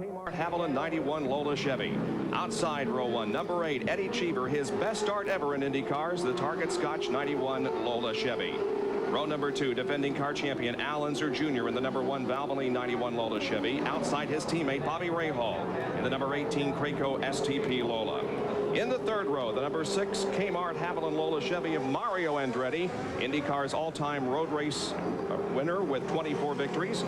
Kmart Haviland 91 Lola Chevy. Outside row 1, number 8, Eddie Cheever, his best start ever in Indy cars, the Target Scotch 91 Lola Chevy. Row number 2, defending car champion Al Unser Jr. in the number 1 Valvoline 91 Lola Chevy. Outside his teammate Bobby Rahal in the number 18 Craco STP Lola. In the third row, the number 6 Kmart Haviland Lola Chevy of Mario Andretti, IndyCar's all-time road race winner with 24 victories.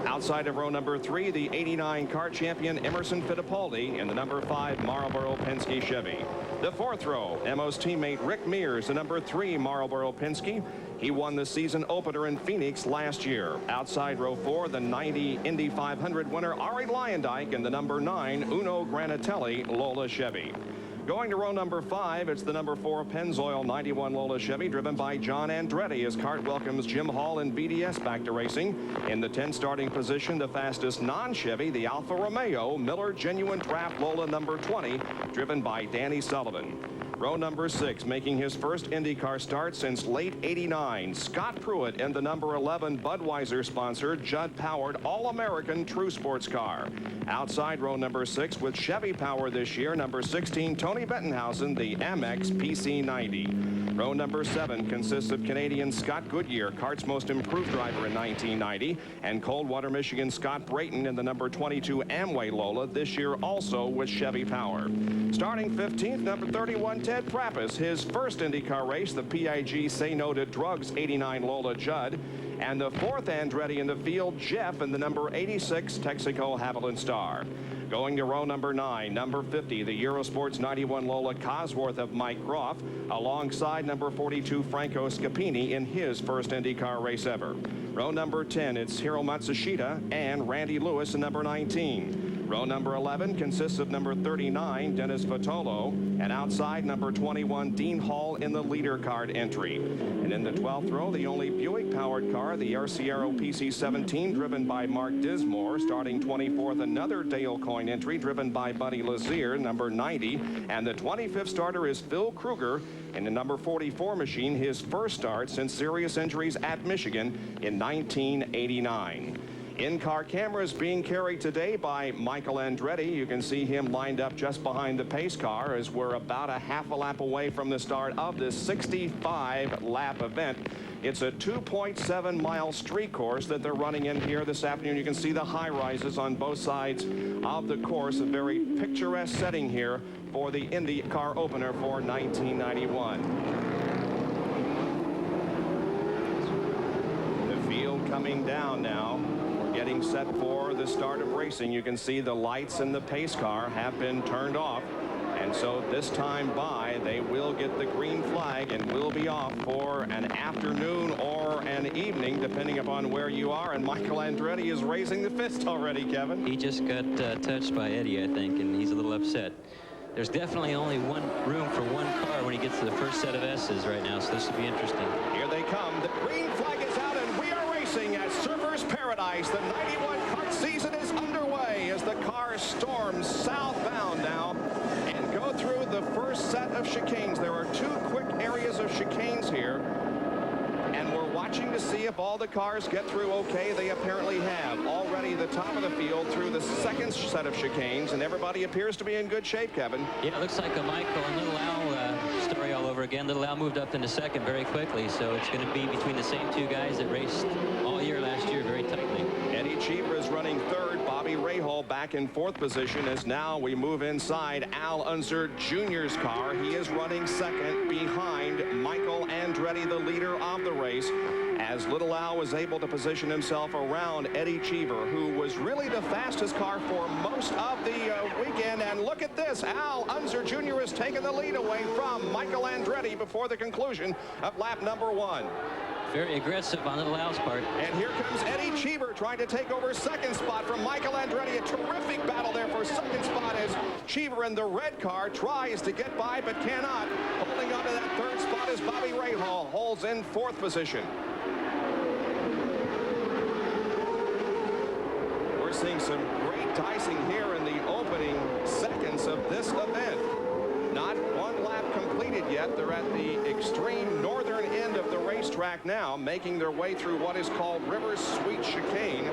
Outside of row number 3, the 89 car champion Emerson Fittipaldi in the number 5 Marlboro Penske Chevy. The fourth row, Emo's teammate Rick Mears, the number 3 Marlboro Penske. He won the season opener in Phoenix last year. Outside row 4, the 90 Indy 500 winner Arie Luyendyk in the number 9 Uno Granatelli Lola Chevy. Going to row number 5, it's the number 4 Pennzoil 91 Lola Chevy, driven by John Andretti, as CART welcomes Jim Hall and BDS back to racing. In the 10 starting position, the fastest non-Chevy, the Alfa Romeo Miller Genuine Draft Lola number 20, driven by Danny Sullivan. Row number 6, making his first IndyCar start since late '89, Scott Pruitt in the number 11 Budweiser sponsor Judd Powered All-American True Sports car. Outside row number 6 with Chevy power this year, number 16 Tony Bettenhausen, the Amex PC90. Row number 7 consists of Canadian Scott Goodyear, CART's most improved driver in 1990, and Coldwater, Michigan Scott Brayton in the number 22 Amway Lola, this year also with Chevy power. Starting 15th, number 31 Ted Prappis, his first IndyCar race, the PIG Say No to Drugs 89 Lola Judd, and the 4th Andretti in the field, Jeff, in the number 86 Texaco Haviland Star. Going to row number 9, number 50, the Eurosports 91 Lola Cosworth of Mike Groff, alongside number 42 Franco Scapini in his first IndyCar race ever. Row number 10, it's Hiro Matsushita and Randy Lewis in number 19. Row number 11 consists of number 39, Dennis Vitolo, and outside number 21, Dean Hall in the leader card entry. And in the 12th row, the only Buick-powered car, the Arciero PC-17, driven by Mark Dismore. Starting 24th, another Dale Coyne entry, driven by Buddy Lazier, number 90. And the 25th starter is Phil Kruger in the number 44 machine, his first start since serious injuries at Michigan in 1989. In-car cameras being carried today by Michael Andretti. You can see him lined up just behind the pace car as we're about a half a lap away from the start of this 65-lap event. It's a 2.7-mile street course that they're running in here this afternoon. You can see the high rises on both sides of the course. A very picturesque setting here for the IndyCar opener for 1991. The field coming down now. Getting set for the start of racing. You can see the lights in the pace car have been turned off, and so this time by they will get the green flag and will be off for an afternoon or an evening, depending upon where you are. And Michael Andretti is raising the fist already, Kevin. He just got touched by Eddie, I think, and he's a little upset. There's definitely only room for one car when he gets to the first set of S's right now, so this will be interesting. Here they come. The green flag is out, and we are racing at Surfers Paradise. The 91 CART season is underway as the car storms southbound now and go through the first set of chicanes. There are 2 quick areas of chicanes here, and we're watching to see if all the cars get through okay. They apparently have. Already the top of the field through the second set of chicanes, and everybody appears to be in good shape, Kevin. Yeah, it looks like a Michael and Little Al story all over again. Little Al moved up into second very quickly, so it's going to be between the same 2 guys that raced all year last year very tightly. Eddie Cheever is running 3rd. Bobby Rahal back in 4th position as now we move inside Al Unser Jr.'s car. He is running 2nd behind Michael Andretti, the leader of the race, as Little Al was able to position himself around Eddie Cheever, who was really the fastest car for most of the weekend. And look at this. Al Unser Jr. has taken the lead away from Michael Andretti before the conclusion of lap number 1. Very aggressive on Little Al's part. And here comes Eddie Cheever trying to take over 2nd spot from Michael Andretti. A terrific battle there for 2nd spot as Cheever in the red car tries to get by but cannot. Holding on to that 3rd spot as Bobby Rahal holds in 4th position. We're seeing some great dicing here in the opening seconds of this event. Not one lap completed yet. They're at the extreme northern end of the racetrack now, making their way through what is called Rivers Sweet Chicane.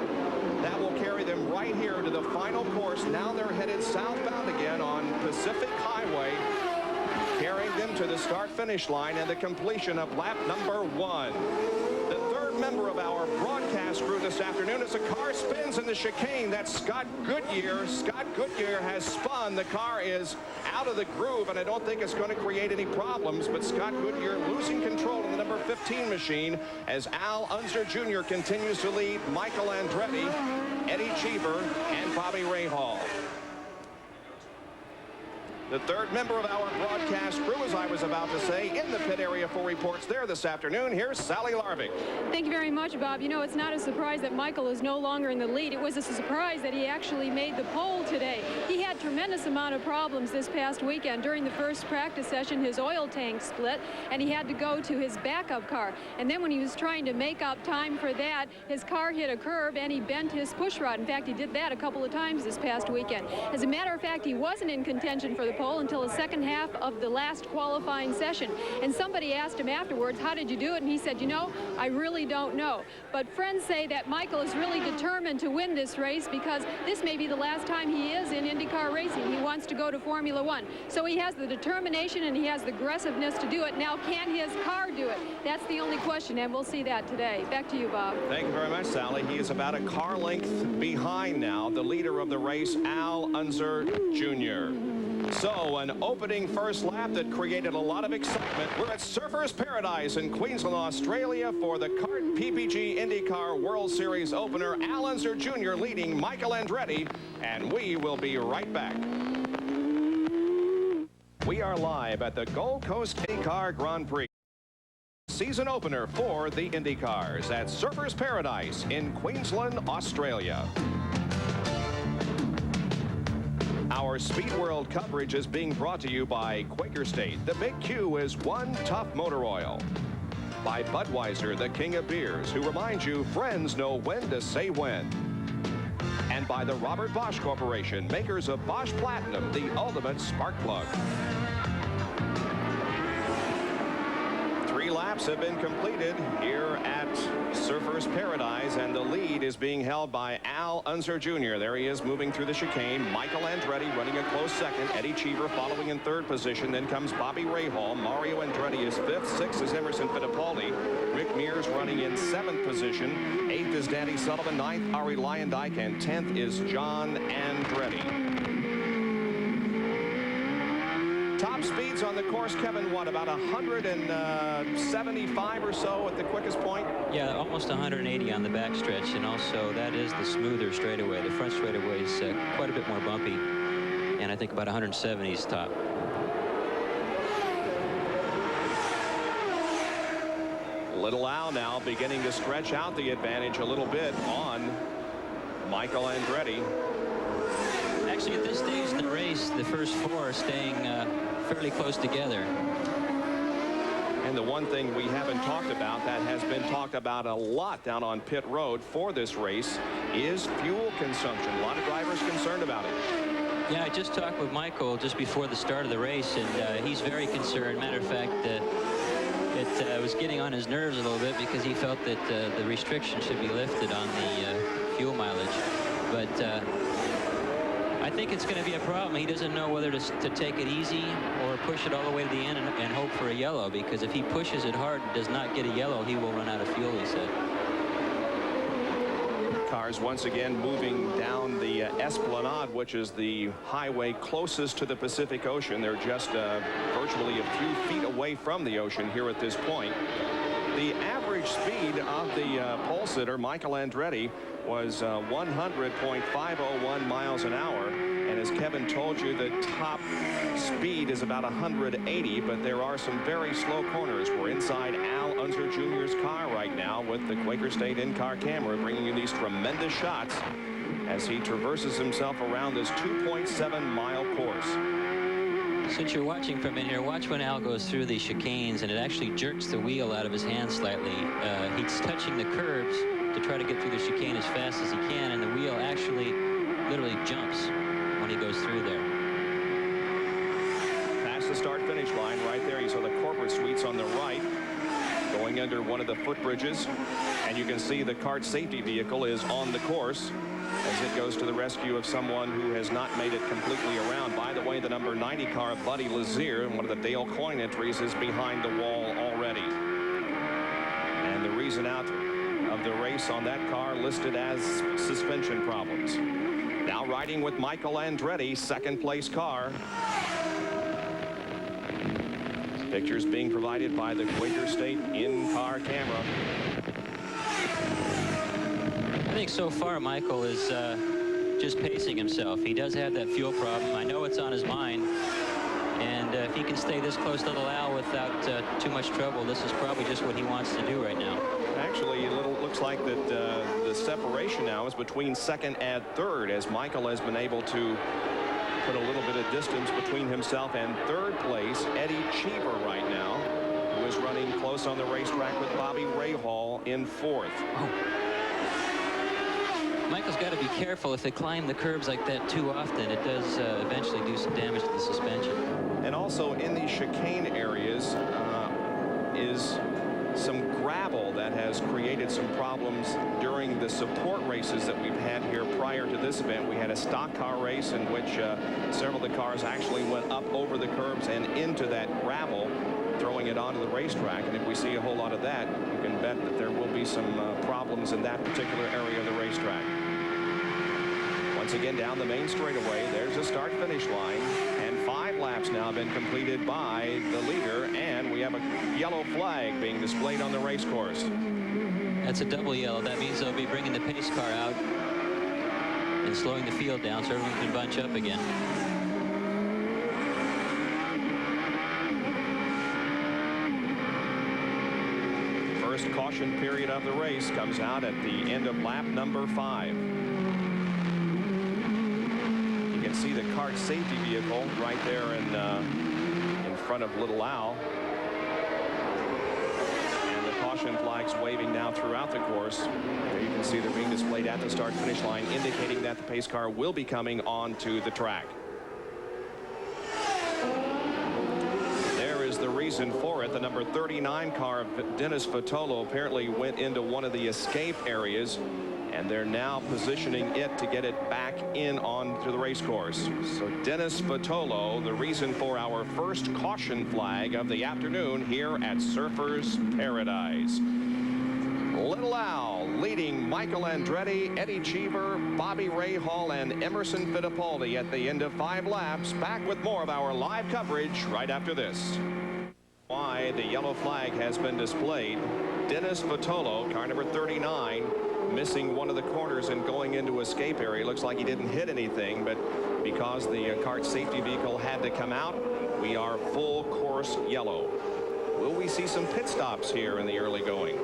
That will carry them right here to the final course. Now they're headed southbound again on Pacific Highway, carrying them to the start-finish line and the completion of lap number 1. The third member of our broadcast crew this afternoon as the car spins in the chicane. That's Scott Goodyear. Scott Goodyear has spun. The car is out of the groove, and I don't think it's going to create any problems, but Scott Goodyear losing control of the number 15 machine as Al Unser Jr. continues to lead Michael Andretti, Eddie Cheever, and Bobby Rahal. The third member of our broadcast crew, as I was about to say, in the pit area for reports there this afternoon. Here's Sally Larvik. Thank you very much, Bob. You know, it's not a surprise that Michael is no longer in the lead. It was a surprise that he actually made the pole today. He had tremendous amount of problems this past weekend. During the first practice session, his oil tank split, and he had to go to his backup car. And then when he was trying to make up time for that, his car hit a curb, and he bent his push rod. In fact, he did that a couple of times this past weekend. As a matter of fact, he wasn't in contention for the pole until the second half of the last qualifying session. And somebody asked him afterwards, how did you do it? And he said, you know, I really don't know. But friends say that Michael is really determined to win this race because this may be the last time he is in IndyCar racing. He wants to go to Formula One. So he has the determination and he has the aggressiveness to do it. Now, can his car do it? That's the only question, and we'll see that today. Back to you, Bob. Thank you very much, Sally. He is about a car length behind now, the leader of the race, Al Unser Jr. So an opening first lap that created a lot of excitement. We're at Surfers Paradise in Queensland, Australia for the CART PPG IndyCar World Series opener. Al Unser Jr. leading Michael Andretti, and we will be right back. We are live at the Gold Coast IndyCar Grand Prix season opener for the IndyCars at Surfers Paradise in Queensland, Australia. Our Speed World coverage is being brought to you by Quaker State. The Big Q is one tough motor oil. By Budweiser, the king of beers, who reminds you friends know when to say when. And by the Robert Bosch Corporation, makers of Bosch Platinum, the ultimate spark plug. 3 laps have been completed here at Surfers Paradise, and the lead is being held by Al Unser Jr. There he is moving through the chicane. Michael Andretti running a close second. Eddie Cheever following in third position. Then comes Bobby Rahal. Mario Andretti is fifth. Sixth is Emerson Fittipaldi. Rick Mears running in seventh position. Eighth is Danny Sullivan. Ninth, Ari Luyendyk. And 10th is John Andretti. Top speeds on the course, Kevin, what, about 175 or so at the quickest point? Yeah, almost 180 on the backstretch, and also that is the smoother straightaway. The front straightaway is quite a bit more bumpy, and I think about 170 is top. Little Al now beginning to stretch out the advantage a little bit on Michael Andretti. Actually, at this stage in the race, the first 4 are staying fairly close together. And the one thing we haven't talked about that has been talked about a lot down on pit road for this race is fuel consumption. A lot of drivers concerned about it. Yeah, I just talked with Michael just before the start of the race, and he's very concerned. Matter of fact, it was getting on his nerves a little bit because he felt that the restriction should be lifted on the fuel mileage. But I think it's going to be a problem. He doesn't know whether to take it easy or push it all the way to the end and hope for a yellow, because if he pushes it hard and does not get a yellow, he will run out of fuel, he said. Cars once again moving down the Esplanade, which is the highway closest to the Pacific Ocean. They're just virtually a few feet away from the ocean here at this point. The average speed of the pole sitter, Michael Andretti, was 100.501 miles an hour. And as Kevin told you, the top speed is about 180, but there are some very slow corners. We're inside Al Unser Jr.'s car right now with the Quaker State in-car camera bringing you these tremendous shots as he traverses himself around this 2.7-mile course. Since you're watching from in here, watch when Al goes through these chicanes, and it actually jerks the wheel out of his hand slightly. He's touching the curbs to try to get through the chicane as fast as he can, and the wheel actually literally jumps when he goes through there. Past the start-finish line right there. You saw the corporate suites on the right. going under one of the footbridges, and you can see the kart safety vehicle is on the course as it goes to the rescue of someone who has not made it completely around. By the way, the number 90 car of Buddy Lazier, one of the Dale Coyne entries, is behind the wall already. And the reason out of the race on that car listed as suspension problems. Now riding with Michael Andretti, second place car. Pictures being provided by the Quaker State in-car camera. I think so far Michael is just pacing himself. He does have that fuel problem. I know it's on his mind. And if he can stay this close to the Lau without too much trouble, this is probably just what he wants to do right now. Actually, it looks like that the separation now is between second and third, as Michael has been able to put a little bit of distance between himself and third place. Eddie Cheever right now, who is running close on the racetrack with Bobby Rahal in fourth. Oh. Michael's got to be careful. If they climb the curbs like that too often, it does eventually do some damage to the suspension. And also in these chicane areas is some gravel that has created some problems during the support races that we've had here prior to this event. We had a stock car race in which several of the cars actually went up over the curbs and into that gravel, throwing it onto the racetrack. And if we see a whole lot of that, you can bet that there will be some problems in that particular area of the racetrack. Once again, down the main straightaway, there's a start-finish line, and 5 laps now have been completed by the leader, and we have a yellow flag being displayed on the race course. That's a double yellow. That means they'll be bringing the pace car out and slowing the field down so everyone can bunch up again. First caution period of the race comes out at the end of lap number 5. You can see the kart safety vehicle right there in front of Little Al. And the caution flags waving now throughout the course. There you can see they're being displayed at the start-finish line, indicating that the pace car will be coming onto the track. The reason for it, the number 39 car of Dennis Fatolo apparently went into one of the escape areas, and they're now positioning it to get it back in onto the race course. So Dennis Fatolo, the reason for our first caution flag of the afternoon here at Surfers Paradise. Little Al leading Michael Andretti, Eddie Cheever, Bobby Rahal, and Emerson Fittipaldi at the end of 5 laps. Back with more of our live coverage right after this. Why the yellow flag has been displayed. Dennis Fatolo, car number 39, missing one of the corners and going into escape area. Looks like he didn't hit anything, but because the kart safety vehicle had to come out, we are full course yellow. Will we see some pit stops here in the early going?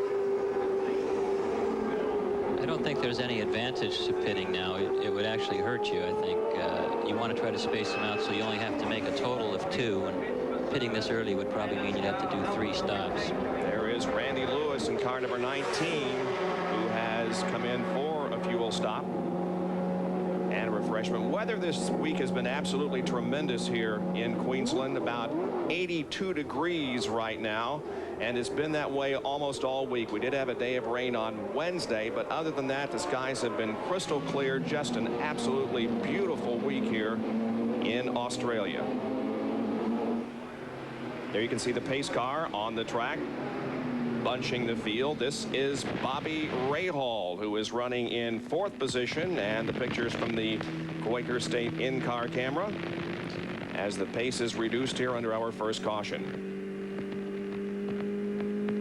I don't think there's any advantage to pitting now. It would actually hurt you. I think you want to try to space them out so you only have to make a total of 2, and pitting this early would probably mean you'd have to do 3 stops. There is Randy Lewis in car number 19, who has come in for a fuel stop and a refreshment. Weather this week has been absolutely tremendous here in Queensland. About 82 degrees right now, and it's been that way almost all week. We did have a day of rain on Wednesday, but other than that, the skies have been crystal clear. Just an absolutely beautiful week here in Australia. There you can see the pace car on the track, bunching the field. This is Bobby Rahal, who is running in 4th position, and the pictures from the Quaker State in-car camera as the pace is reduced here under our first caution.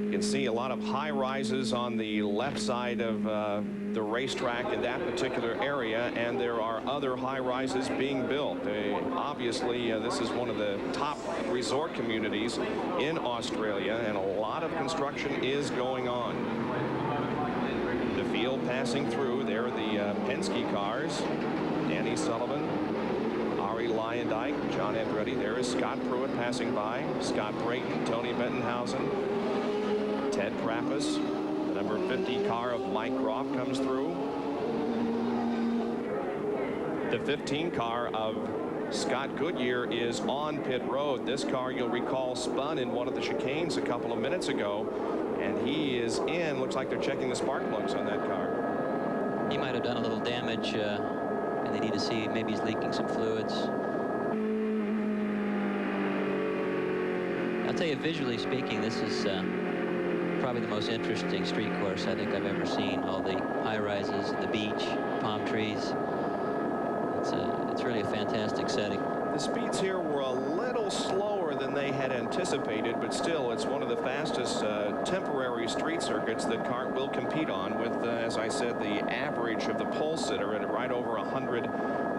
You can see a lot of high rises on the left side of the racetrack in that particular area, and there are other high rises being built. Obviously, this is one of the top resort communities in Australia, and a lot of construction is going on. The field passing through, there are the Penske cars. Danny Sullivan, Ari Lyondike, John Andretti. There is Scott Pruitt passing by, Scott Brayton, Tony Bettenhausen, Ted Trappis. The number 50 car of Mike Croft comes through. The 15 car of Scott Goodyear is on pit road. This car, you'll recall, spun in one of the chicanes a couple of minutes ago, And he is in. Looks like they're checking the spark plugs on that car. He might have done a little damage, and they need to see maybe he's leaking some fluids. I'll tell you, visually speaking, this is probably the most interesting street course I think I've ever seen. All the high-rises, the beach, palm trees. It's really a fantastic setting. The speeds here were a little slower than they had anticipated, but still, it's one of the fastest temporary street circuits that CART will compete on, with, as I said, the average of the pole sitter at right over 100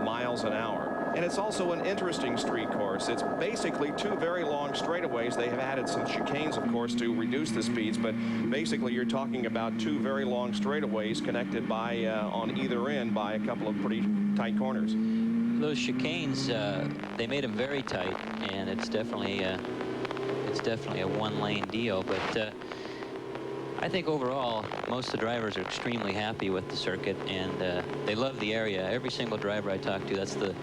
miles an hour. And it's also an interesting street course. It's basically two very long straightaways. They have added some chicanes, of course, to reduce the speeds, but basically you're talking about two very long straightaways connected by on either end by a couple of pretty tight corners. Those chicanes, they made them very tight, and it's definitely a one-lane deal. But I think overall, most of the drivers are extremely happy with the circuit, and they love the area. Every single driver I talked to, that's the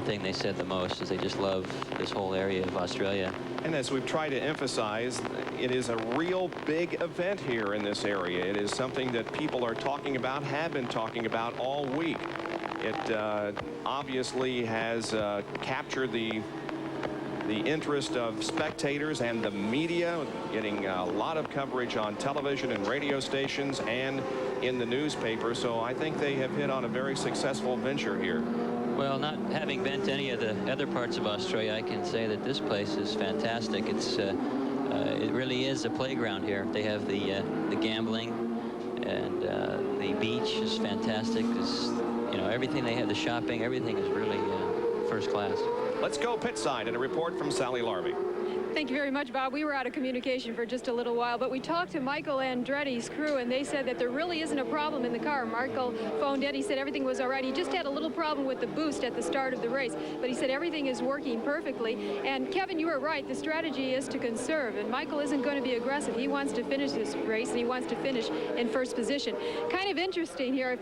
thing they said the most, is they just love this whole area of Australia. And as we've tried to emphasize, it is a real big event here in this area. It is something that people are talking about, have been talking about all week. It obviously has captured the interest of spectators and the media, getting a lot of coverage on television and radio stations and in the newspaper. So I think they have hit on a very successful venture here. Well, not having been to any of the other parts of Australia, I can say that this place is fantastic. It really is a playground here. They have the gambling, and the beach is fantastic. You know, everything they have, the shopping, everything is really first class. Let's go pit side and a report from Sally Larvey. Thank you very much, Bob. We were out of communication for just a little while, but we talked to Michael Andretti's crew, and they said that there really isn't a problem in the car. Michael phoned in. He said everything was all right. He just had a little problem with the boost at the start of the race, but he said everything is working perfectly. And Kevin, you were right. The strategy is to conserve, and Michael isn't going to be aggressive. He wants to finish this race, and he wants to finish in first position. Kind of interesting here.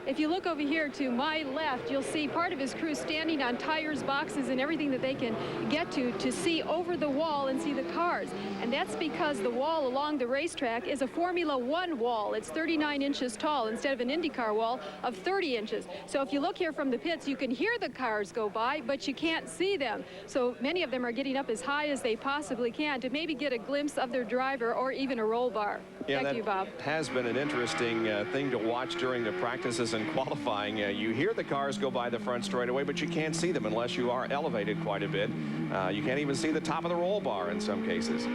If you look over here to my left, you'll see part of his crew standing on tires, boxes, and everything that they can get to see over the wall and see the cars. And that's because the wall along the racetrack is a Formula One wall. It's 39 inches tall instead of an IndyCar wall of 30 inches. So if you look here from the pits, you can hear the cars go by, but you can't see them. So many of them are getting up as high as they possibly can to maybe get a glimpse of their driver or even a roll bar. Yeah, Back to you, Bob. Has been an interesting thing to watch during the practices and qualifying. You hear the cars go by the front straightaway, but you can't see them unless you are elevated quite a bit. You can't even see the top of the roll bar in some cases.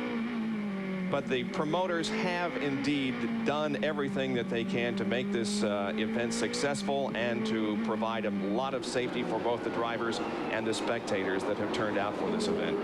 But the promoters have indeed done everything that they can to make this event successful and to provide a lot of safety for both the drivers and the spectators that have turned out for this event.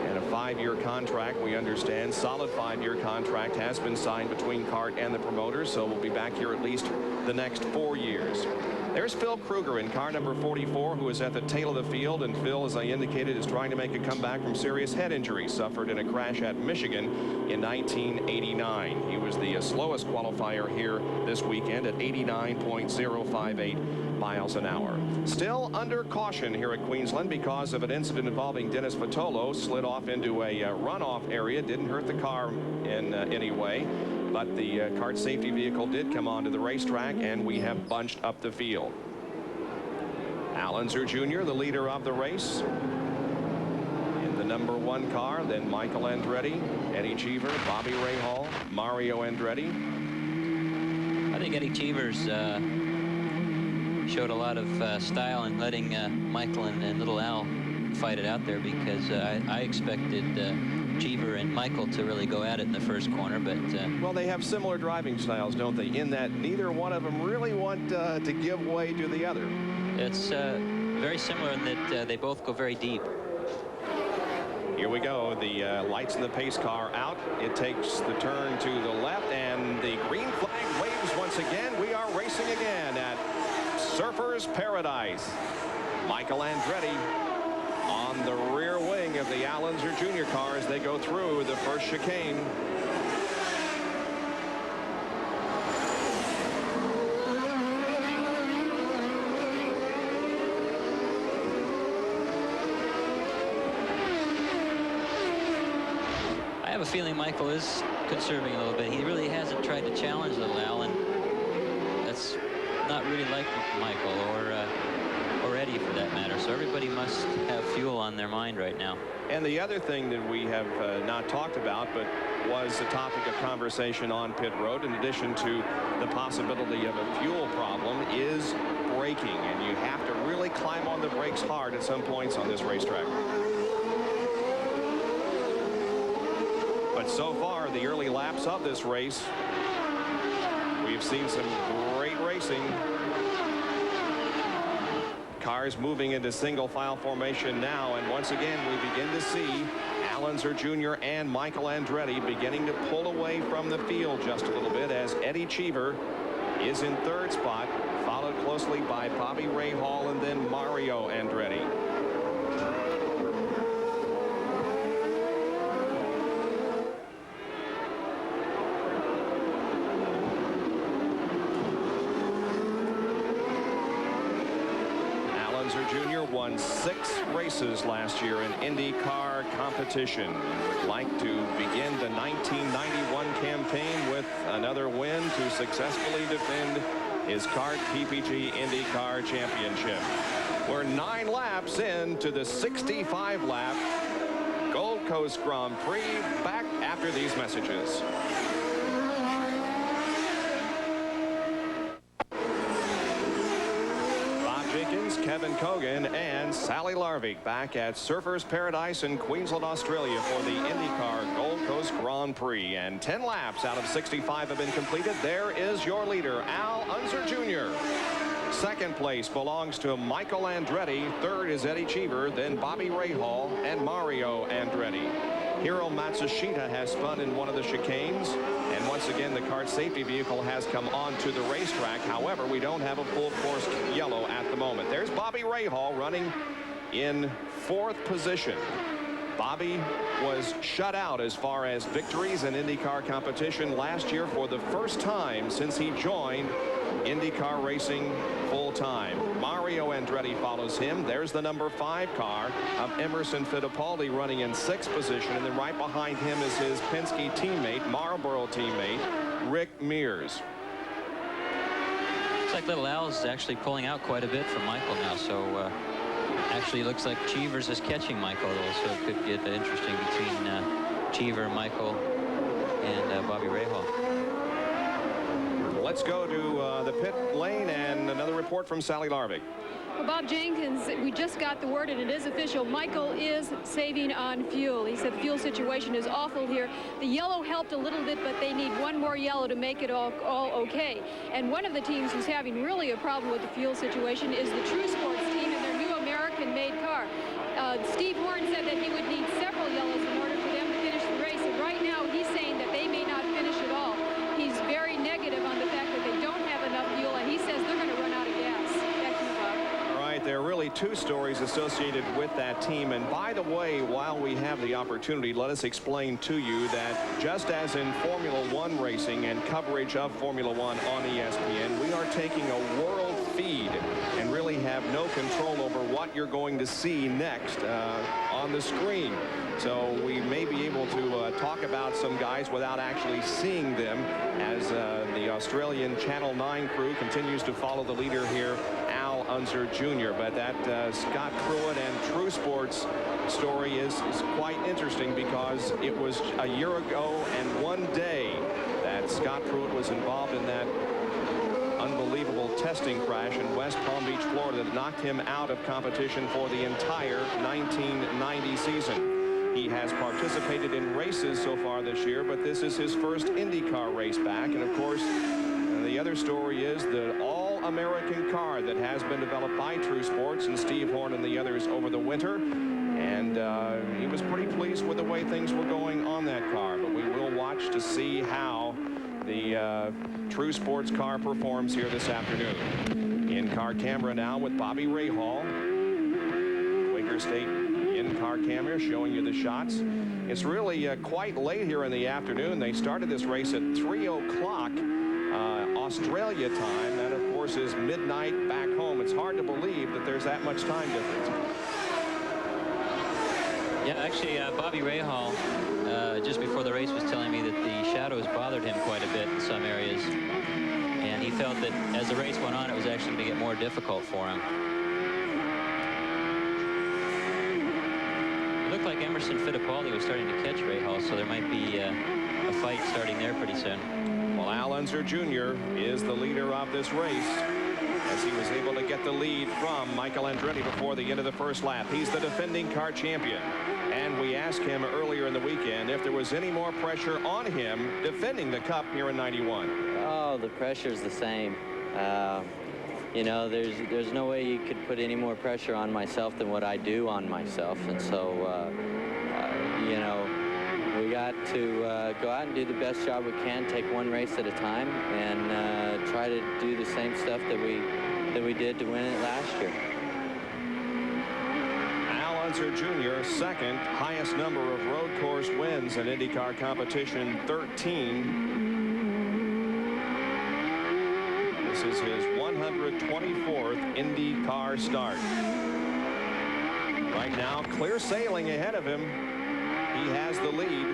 And a 5-year contract, we understand, solid 5-year contract has been signed between CART and the promoters, so we'll be back here at least the next 4 years. There's Phil Kruger in car number 44, who is at the tail of the field, and Phil, as I indicated, is trying to make a comeback from serious head injury suffered in a crash at Michigan in 1989. He was the slowest qualifier here this weekend at 89.058 miles an hour. Still under caution here at Queensland because of an incident involving Dennis Vitolo. Slid off into a runoff area, didn't hurt the car in any way. But the CART safety vehicle did come onto the racetrack, and we have bunched up the field. Al Unser Jr., the leader of the race, in the number 1 car. Then Michael Andretti, Eddie Cheever, Bobby Rahal, Mario Andretti. I think Eddie Cheevers showed a lot of style in letting Michael and little Al fight it out there, because I expected Cheever and Michael to really go at it in the first corner, but well, they have similar driving styles, don't they, in that neither one of them really want to give way to the other. It's very similar in that they both go very deep. Here we go. The lights in the pace car out. It takes the turn to the left, and the green flag waves once again. We are racing again at Surfers Paradise. Michael Andretti on the rear wing of the Al Unser Jr. car as they go through the first chicane. I have have a feeling Michael is conserving a little bit. He really hasn't tried to challenge Little Al, and that's not really like Michael or Eddie for that matter. So everybody must have fuel on their mind right now. And the other thing that we have not talked about, but was a topic of conversation on pit road, in addition to the possibility of a fuel problem, is braking. And you have to really climb on the brakes hard at some points on this racetrack. But so far, the early laps of this race, we've seen some great racing. Cars moving into single file formation now, and once again we begin to see Al Unser Jr. and Michael Andretti beginning to pull away from the field just a little bit, as Eddie Cheever is in third spot, followed closely by Bobby Rahal and then Mario Andretti. Jr. won 6 races last year in IndyCar competition and would like to begin the 1991 campaign with another win to successfully defend his CART PPG IndyCar Championship. We're 9 laps into the 65-lap Gold Coast Grand Prix. Back after these messages. Kevin Kogan and Sally Larvik back at Surfers Paradise in Queensland, Australia for the IndyCar Gold Coast Grand Prix. And 10 laps out of 65 have been completed. There is your leader, Al Unser Jr. Second place belongs to Michael Andretti. Third is Eddie Cheever, then Bobby Rahal and Mario Andretti. Hiro Matsushita has spun in one of the chicanes, and once again the CART safety vehicle has come onto the racetrack. However, we don't have a full course yellow at the moment. There's Bobby Rahal running in 4th position. Bobby was shut out as far as victories in IndyCar competition last year for the first time since he joined IndyCar racing full-time. Mario Andretti follows him. There's the number 5 car of Emerson Fittipaldi running in 6th position, and then right behind him is his Penske teammate, Marlboro teammate, Rick Mears. Looks like Little Al's actually pulling out quite a bit from Michael now, so actually looks like Cheevers is catching Michael, so it could get interesting between Cheever, Michael, and Bobby Rahal. Let's go to the pit lane and another report from Sally Larvik. Well, Bob Jenkins, we just got the word, and it is official. Michael is saving on fuel. He said the fuel situation is awful here. The yellow helped a little bit, but they need one more yellow to make it all okay. And one of the teams who's having really a problem with the fuel situation is the True Sports team and their new American-made car. Steve Horn said that he would need several yellows in order for them to finish the race. And right now, he's saying that they may not finish at all. He's very negative on the fact that they don't have enough fuel, and he says they're going to run out of gas. Back to you, Bob. All right, there are really 2 stories associated with that team. And by the way, while we have the opportunity, let us explain to you that just as in Formula One racing and coverage of Formula One on ESPN, we are taking a world feed and really have no control over what you're going to see next on the screen. So we may be able to talk about some guys without actually seeing them as the Australian Channel 9 crew continues to follow the leader here, Al Unser Jr. But that Scott Pruitt and True Sports story is quite interesting, because it was a year ago and 1 day that Scott Pruitt was involved in that unbelievable testing crash in West Palm Beach, Florida, that knocked him out of competition for the entire 1990 season. He has participated in races so far this year, but this is his first IndyCar race back. And of course, the other story is the all-American car that has been developed by True Sports and Steve Horn and the others over the winter. And he was pretty pleased with the way things were going on that car. But we will watch to see how the True Sports car performs here this afternoon. In-car camera now with Bobby Rahal. Quaker State in-car camera showing you the shots. It's really quite late here in the afternoon. They started this race at 3 o'clock Australia time. That, of course, is midnight back home. It's hard to believe that there's that much time difference. Yeah, actually, Bobby Rahal, just before the race, was telling me that the shadows bothered him quite a bit in some areas. And he felt that as the race went on, it was actually going to get more difficult for him. It looked like Emerson Fittipaldi was starting to catch Rahal, so there might be a fight starting there pretty soon. Well, Al Unser Jr. is the leader of this race, as he was able to get the lead from Michael Andretti before the end of the first lap. He's the defending car champion. And we asked him earlier in the weekend if there was any more pressure on him defending the Cup here in 91. Oh, the pressure's the same. You know, there's no way you could put any more pressure on myself than what I do on myself. And so, you know, we got to go out and do the best job we can, take one race at a time, and try to do the same stuff that we did to win it last year. Al Unser Jr., second highest number of road course wins in IndyCar competition, 13. This is his 124th IndyCar start. Right now, clear sailing ahead of him. He has the lead.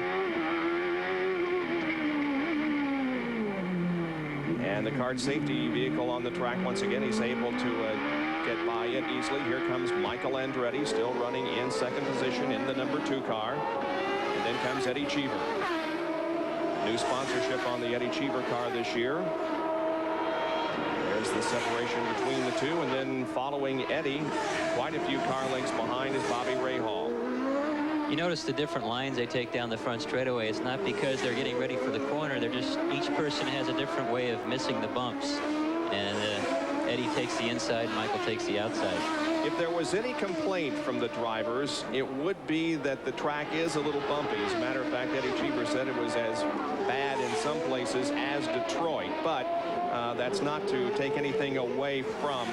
And the kart safety vehicle on the track once again. He's able to get by it easily. Here comes Michael Andretti, still running in second position in the number 2 car. And then comes Eddie Cheever. New sponsorship on the Eddie Cheever car this year. There's the separation between the two, and then following Eddie, quite a few car lengths behind, is Bobby Rahal. You notice the different lines they take down the front straightaway. It's not because they're getting ready for the corner. They're just, each person has a different way of missing the bumps. And Eddie takes the inside, Michael takes the outside. If there was any complaint from the drivers, it would be that the track is a little bumpy. As a matter of fact, Eddie Cheever said it was as bad in some places as Detroit. But that's not to take anything away from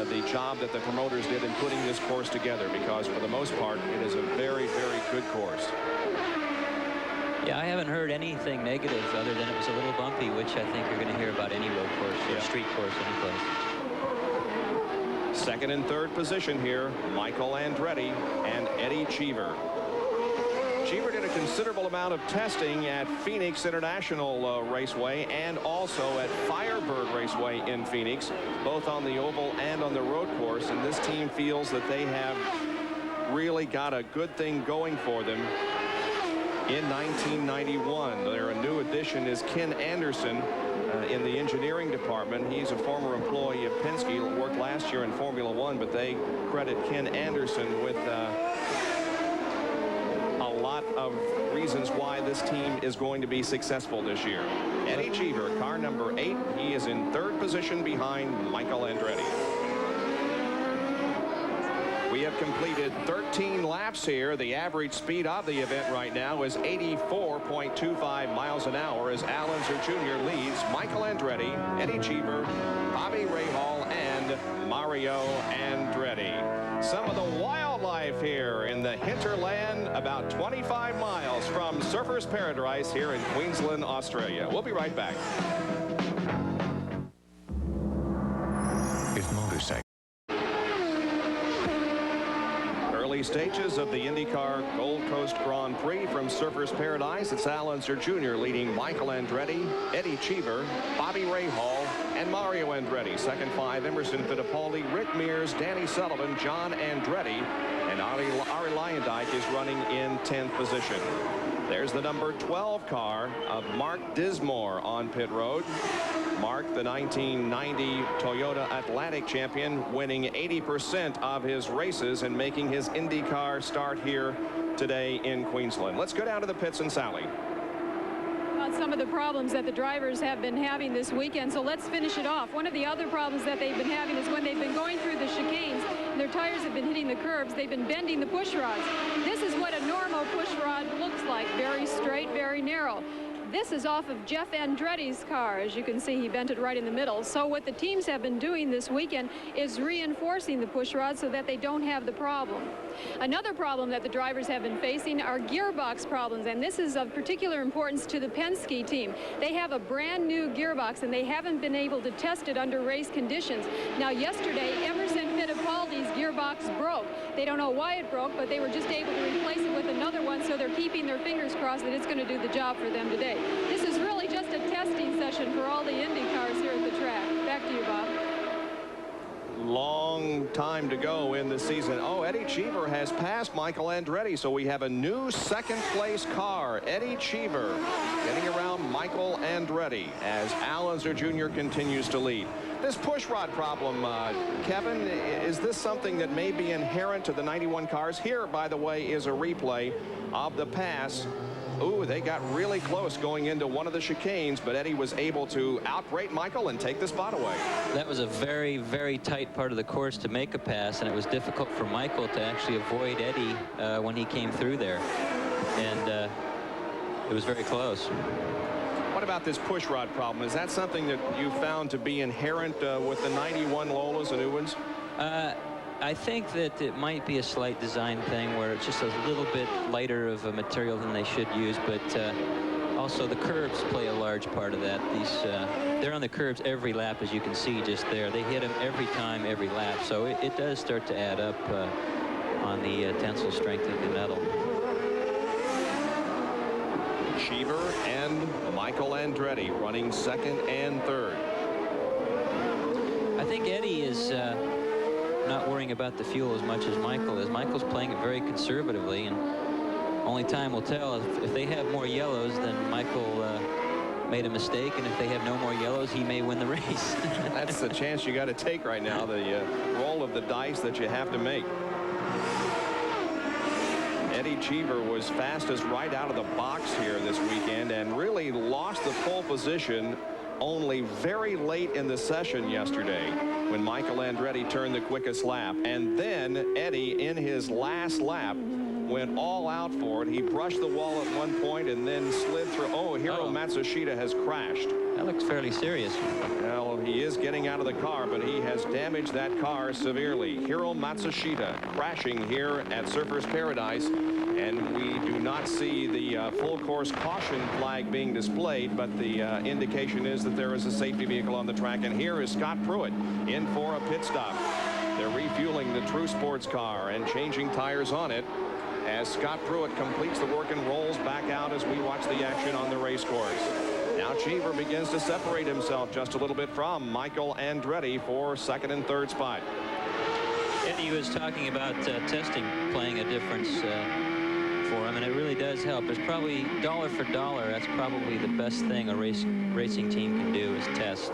the job that the promoters did in putting this course together, because for the most part, it is a very, very good course. Yeah, I haven't heard anything negative other than it was a little bumpy, which I think you're going to hear about any road course or street course anyplace. Second and third position here, Michael Andretti and Eddie Cheever. Cheever did a considerable amount of testing at Phoenix International Raceway and also at Firebird Raceway in Phoenix, both on the oval and on the road course. And this team feels that they have really got a good thing going for them in 1991. Their new addition is Ken Anderson in the engineering department. He's a former employee of Penske, worked last year in Formula One, but they credit Ken Anderson with a lot of reasons why this team is going to be successful this year. Eddie Cheever, car number 8. He is in third position behind Michael Andretti. We have completed 13 laps here. The average speed of the event right now is 84.25 miles an hour as Al Unser Jr. leads Michael Andretti, Eddie Cheever, Bobby Rahal, and Mario Andretti. Some of the wildlife here in the hinterland, about 25 miles from Surfers Paradise here in Queensland, Australia. We'll be right back. If motorcycle. Early stages of the IndyCar Gold Coast Grand Prix from Surfers Paradise. It's Al Unser Jr. leading Michael Andretti, Eddie Cheever, Bobby Rahal, and Mario Andretti. Second 5, Emerson Fittipaldi, Rick Mears, Danny Sullivan, John Andretti, and Ari Luyendyk is running in 10th position. There's the number 12 car of Mark Dismore on pit road. Mark, the 1990 Toyota Atlantic champion, winning 80% of his races and making his IndyCar start here today in Queensland. Let's go down to the pits and Sally. About some of the problems that the drivers have been having this weekend, so let's finish it off. One of the other problems that they've been having is when they've been going through the chicanes and their tires have been hitting the curbs, they've been bending the push rods. This is what a normal push rod looks like, very straight, very narrow. This is off of Jeff Andretti's car. As you can see, he bent it right in the middle. So what the teams have been doing this weekend is reinforcing the push rod so that they don't have the problem. Another problem that the drivers have been facing are gearbox problems, and this is of particular importance to the Penske team. They have a brand new gearbox, and they haven't been able to test it under race conditions. Now, yesterday, Emerson Fittipaldi's gearbox gearbox broke. They don't know why it broke, but they were just able to replace it with another one, so they're keeping their fingers crossed that it's going to do the job for them today. This is really just a testing session for all the Indy cars here at the track. Back to you, Bob. Long time to go in the season. Oh, Eddie Cheever has passed Michael Andretti, so we have a new second-place car. Eddie Cheever getting around Michael Andretti as Al Unser Jr. continues to lead. This push rod problem, Kevin, is this something that may be inherent to the 91 cars? Here, by the way, is a replay of the pass. Ooh, they got really close going into one of the chicanes, but Eddie was able to outrate Michael and take the spot away. That was a very, very tight part of the course to make a pass, and it was difficult for Michael to actually avoid Eddie when he came through there. And it was very close. What about this push rod problem? Is that something that you found to be inherent with the 91 Lolas and Ewens? I think that it might be a slight design thing where it's just a little bit lighter of a material than they should use, but also the curbs play a large part of that. They're on the curbs every lap, as you can see just there. They hit them every time, every lap, so it does start to add up on the tensile strength of the metal. Cheever and Michael Andretti running second and third. I think Eddie is not worrying about the fuel as much as Michael is. Michael's playing it very conservatively, and only time will tell. If they have more yellows, then Michael made a mistake, and if they have no more yellows, he may win the race. That's the chance you got to take right now, the roll of the dice that you have to make. Eddie Cheever was fastest right out of the box here this weekend and really lost the pole position only very late in the session yesterday when Michael Andretti turned the quickest lap. And then Eddie, in his last lap, went all out for it. He brushed the wall at one point and then slid through. Oh, Hiro Matsushita has crashed. That looks fairly serious. Well, he is getting out of the car, but he has damaged that car severely. Hiro Matsushita crashing here at Surfers Paradise. And we do not see the full course caution flag being displayed, but the indication is that there is a safety vehicle on the track. And here is Scott Pruitt in for a pit stop. They're refueling the True Sports car and changing tires on it as Scott Pruitt completes the work and rolls back out as we watch the action on the race course. Now Cheever begins to separate himself just a little bit from Michael Andretti for second and third spot. Eddie was talking about testing playing a difference for him, and it really does help. There's probably dollar for dollar, that's probably the best thing a racing team can do is test.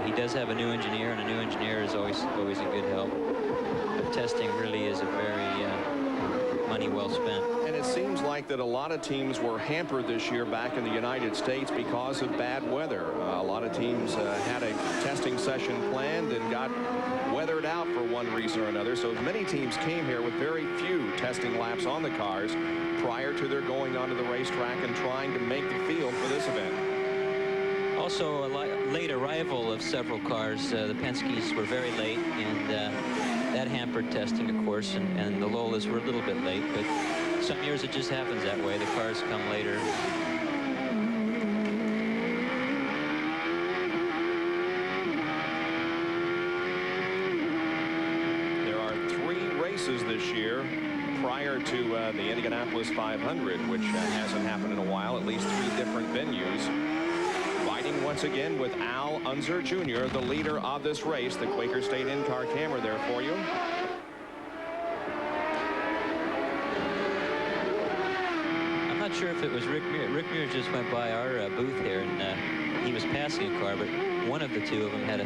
He does have a new engineer, and a new engineer is always a good help. But testing really is a very money well spent. And it seems like that a lot of teams were hampered this year back in the United States because of bad weather. A lot of teams had a testing session planned and got weathered out for one reason or another. So many teams came here with very few testing laps on the cars prior to their going onto the racetrack and trying to make the field for this event. Also, a late arrival of several cars. The Penske's were very late, and that hampered testing, of course, and the Lolas were a little bit late, but some years it just happens that way. The cars come later. There are 3 races this year prior to the Indianapolis 500, which hasn't happened in a while, at least 3 different venues. Riding once again with Al Unser Jr., the leader of this race. The Quaker State in-car camera there for you. I'm not sure if it was Rick Muir. Rick Muir just went by our booth here, and he was passing a car, but one of the 2 of them had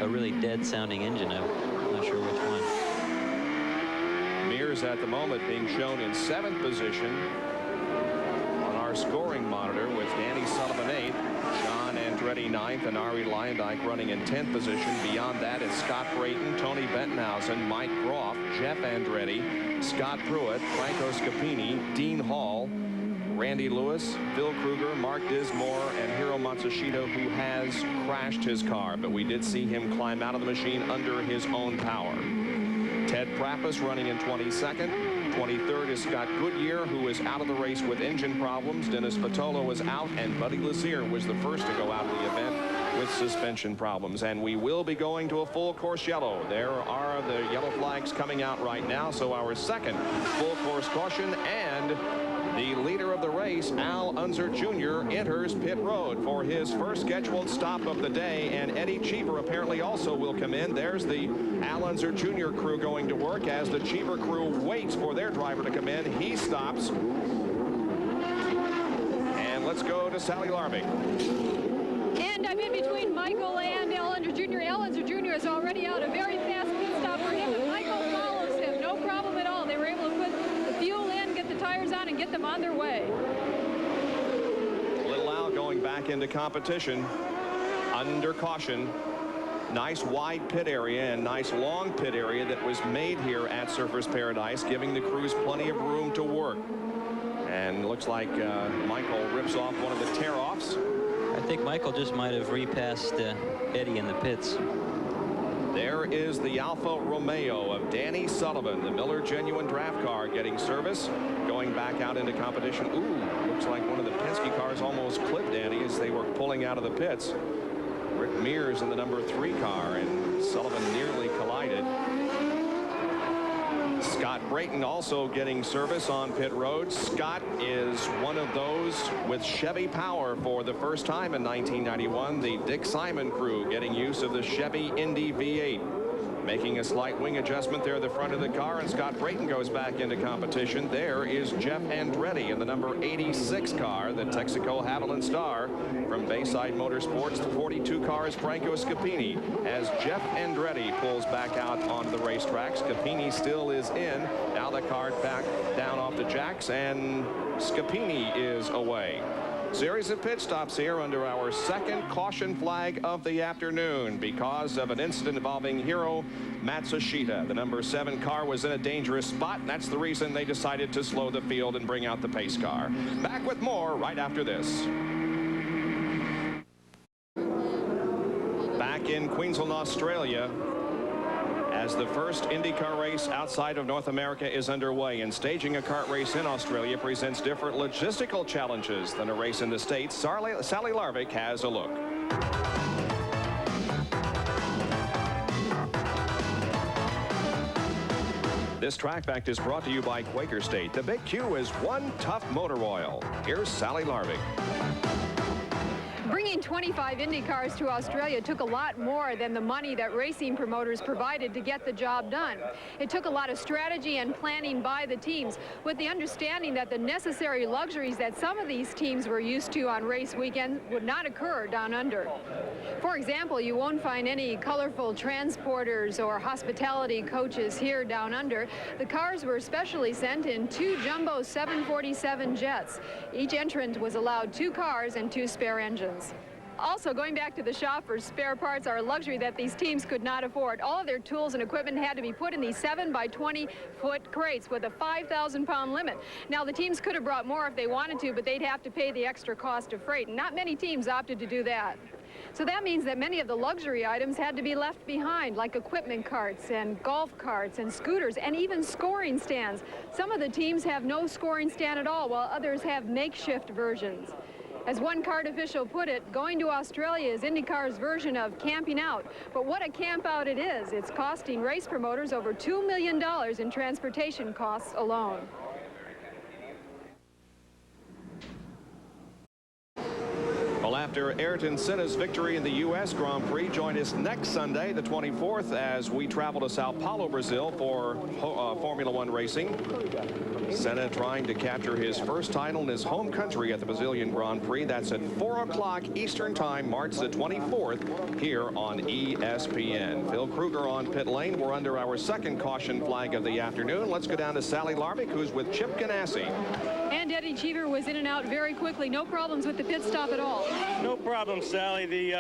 a really dead-sounding engine. I'm not sure which one. Mears at the moment being shown in 7th position on our scoring monitor with Danny Sullivan 8th, John Andretti 9th, and Ari Leyendyk running in 10th position. Beyond that is Scott Brayton, Tony Bettenhausen, Mike Groff, Jeff Andretti, Scott Pruitt, Franco Scapini, Dean Hall, Randy Lewis, Phil Kruger, Mark Dismore, and Hiro Matsushita, who has crashed his car, but we did see him climb out of the machine under his own power. Ted Prappus running in 22nd. 23rd is Scott Goodyear, who is out of the race with engine problems. Dennis Patolo was out, and Buddy Lazier was the first to go out of the event with suspension problems, and we will be going to a full course yellow. There are the yellow flags coming out right now, so our second full course caution, and the leader of the race, Al Unser Jr., enters pit road for his first scheduled stop of the day, and Eddie Cheever apparently also will come in. There's the Al Unser Jr. crew going to work as the Cheever crew waits for their driver to come in. He stops. And let's go to Sally Larby. And I'm in between Michael and Al Unser Jr. Al Unser Jr. is already out. A very fast pit stop for him, and Michael follows him. No problem at all. They were able to put the fuel in, get the tires on, and get them on their way. Little Al going back into competition under caution. Nice wide pit area and nice long pit area that was made here at Surfers Paradise, giving the crews plenty of room to work. And looks like Michael rips off one of the tear-offs. I think Michael just might have repassed Eddie in the pits. There is the Alfa Romeo of Danny Sullivan, the Miller Genuine Draft car, getting service, going back out into competition. Ooh, looks like one of the Penske cars almost clipped Danny as they were pulling out of the pits. Rick Mears in the number 3 car, and Sullivan nearly collided. Scott Brayton also getting service on pit road. Scott is one of those with Chevy power for the first time in 1991. The Dick Simon crew getting use of the Chevy Indy V8. Making a slight wing adjustment there at the front of the car, and Scott Brayton goes back into competition. There is Jeff Andretti in the number 86 car, the Texaco Haviland Star from Bayside Motorsports. The 42 car is Franco Scapini as Jeff Andretti pulls back out onto the racetrack. Scapini still is in. Now the car back down off the jacks, and Scapini is away. Series of pit stops here under our second caution flag of the afternoon because of an incident involving Hiro Matsushita. The number 7 car was in a dangerous spot, and that's the reason they decided to slow the field and bring out the pace car. Back with more right after this. Back in Queensland, Australia, as the first IndyCar race outside of North America is underway, and staging a kart race in Australia presents different logistical challenges than a race in the States. Sally Larvik has a look. This Track Fact is brought to you by Quaker State. The Big Q is one tough motor oil. Here's Sally Larvik. Bringing 25 Indy cars to Australia took a lot more than the money that racing promoters provided to get the job done. It took a lot of strategy and planning by the teams, with the understanding that the necessary luxuries that some of these teams were used to on race weekend would not occur down under. For example, you won't find any colorful transporters or hospitality coaches here down under. The cars were specially sent in 2 jumbo 747 jets. Each entrant was allowed 2 cars and 2 spare engines. Also, going back to the shop for spare parts are a luxury that these teams could not afford. All of their tools and equipment had to be put in these 7 by 20 foot crates with a 5,000-pound limit. Now, the teams could have brought more if they wanted to, but they'd have to pay the extra cost of freight, and not many teams opted to do that. So that means that many of the luxury items had to be left behind, like equipment carts and golf carts and scooters and even scoring stands. Some of the teams have no scoring stand at all, while others have makeshift versions. As one kart official put it, going to Australia is IndyCar's version of camping out. But what a camp out it is. It's costing race promoters over $2 million in transportation costs alone. Well, after Ayrton Senna's victory in the U.S. Grand Prix, join us next Sunday, the 24th, as we travel to Sao Paulo, Brazil for Formula One racing. Senna trying to capture his first title in his home country at the Brazilian Grand Prix. That's at 4 o'clock Eastern Time, March the 24th, here on ESPN. Phil Kruger on pit lane. We're under our second caution flag of the afternoon. Let's go down to Sally Larvik, who's with Chip Ganassi. And Eddie Cheever was in and out very quickly. No problems with the pit stop at all. No problem, Sally.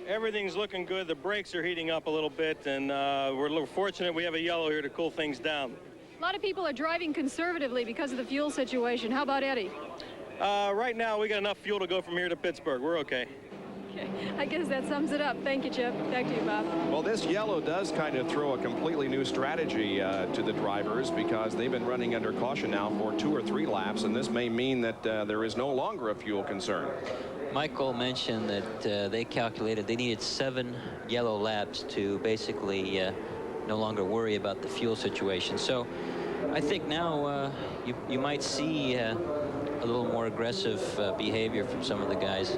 Everything's looking good. The brakes are heating up a little bit, and we're fortunate we have a yellow here to cool things down. A lot of people are driving conservatively because of the fuel situation. How about Eddie? Right now, we got enough fuel to go from here to Pittsburgh. We're okay. Okay, I guess that sums it up. Thank you, Chip. Back to you, Bob. Well, this yellow does kind of throw a completely new strategy to the drivers, because they've been running under caution now for 2 or 3 laps, and this may mean that there is no longer a fuel concern. Michael mentioned that they calculated they needed 7 yellow laps to basically no longer worry about the fuel situation. So I think now you might see a little more aggressive behavior from some of the guys.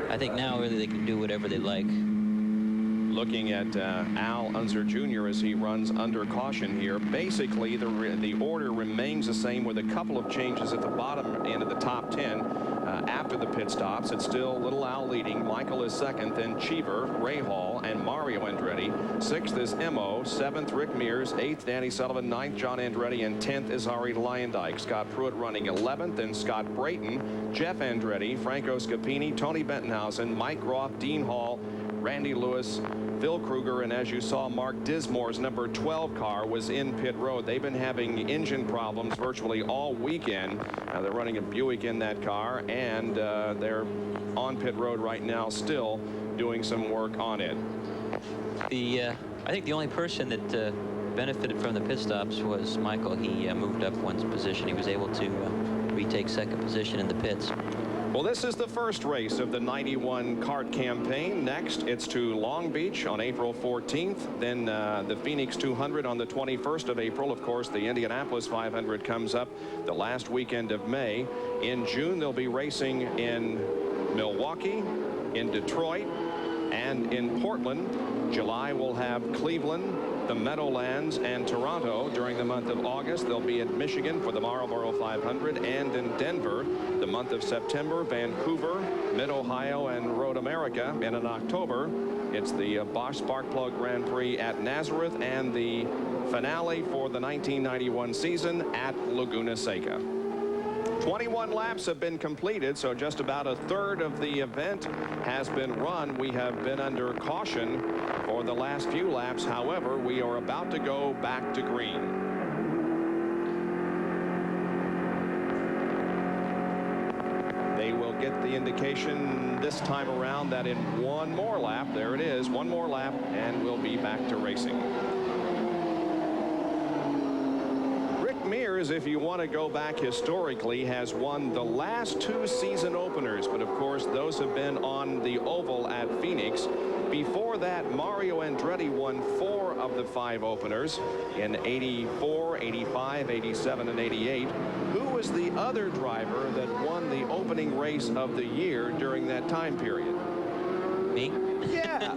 I think now really they can do whatever they like. Looking at Al Unser Jr. as he runs under caution here. Basically, the order remains the same with a couple of changes at the bottom end of the top 10. After the pit stops, it's still Little Al leading. Michael is second, then Cheever, Ray Hall, and Mario Andretti. 6th is Emo, 7th Rick Mears, 8th Danny Sullivan, 9th John Andretti, and 10th is Ari Leyendijk. Scott Pruitt running 11th, and Scott Brayton, Jeff Andretti, Franco Scapini, Tony Bentonhausen, Mike Groff, Dean Hall, Randy Lewis, Phil Kruger, and as you saw, Mark Dismore's number 12 car was in pit road. They've been having engine problems virtually all weekend. They're running a Buick in that car, and they're on pit road right now still doing some work on it. I think the only person that benefited from the pit stops was Michael. He moved up 1 position. He was able to retake 2nd position in the pits. Well, this is the first race of the 91 kart campaign. Next, it's to Long Beach on April 14th. Then the Phoenix 200 on the 21st of April. Of course, the Indianapolis 500 comes up the last weekend of May. In June, they'll be racing in Milwaukee, in Detroit, and in Portland. July, we'll have Cleveland, the Meadowlands, and Toronto. During the month of August, they'll be in Michigan for the Marlboro 500, and in Denver the month of September, Vancouver, Mid-Ohio, and Road America. And in October, it's the Bosch Sparkplug Grand Prix at Nazareth, and the finale for the 1991 season at Laguna Seca. 21 laps have been completed, so just about a third of the event has been run. We have been under caution for the last few laps. However, we are about to go back to green. They will get the indication this time around that in one more lap, there it is, one more lap, and we'll be back to racing. Mears, if you want to go back historically, has won the last 2 season openers, but of course those have been on the oval at Phoenix. Before that, Mario Andretti won 4 of the 5 openers in 84, 85, 87, and 88. Who was the other driver that won the opening race of the year during that time period? Me? Yeah.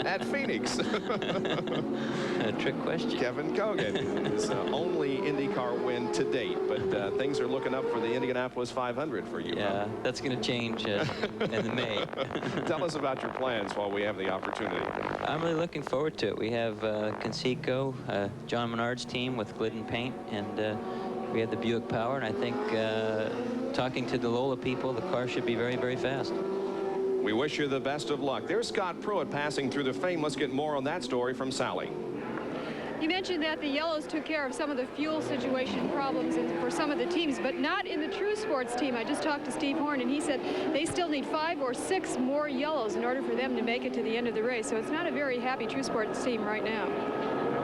At Phoenix. A trick question. Kevin Kogan, his only IndyCar win to date, but things are looking up for the Indianapolis 500 for you. Yeah, huh? that's going to change in May. Tell us about your plans while we have the opportunity. I'm really looking forward to it. We have Conseco, John Menard's team with Glidden Paint, and we have the Buick Power, and I think talking to the Lola people, the car should be very, very fast. We wish you the best of luck. There's Scott Pruitt passing through the fame. Let's get more on that story from Sally. You mentioned that the yellows took care of some of the fuel situation problems for some of the teams, but not in the True Sports team. I just talked to Steve Horn, and he said they still need 5 or 6 more yellows in order for them to make it to the end of the race. So it's not a very happy True Sports team right now.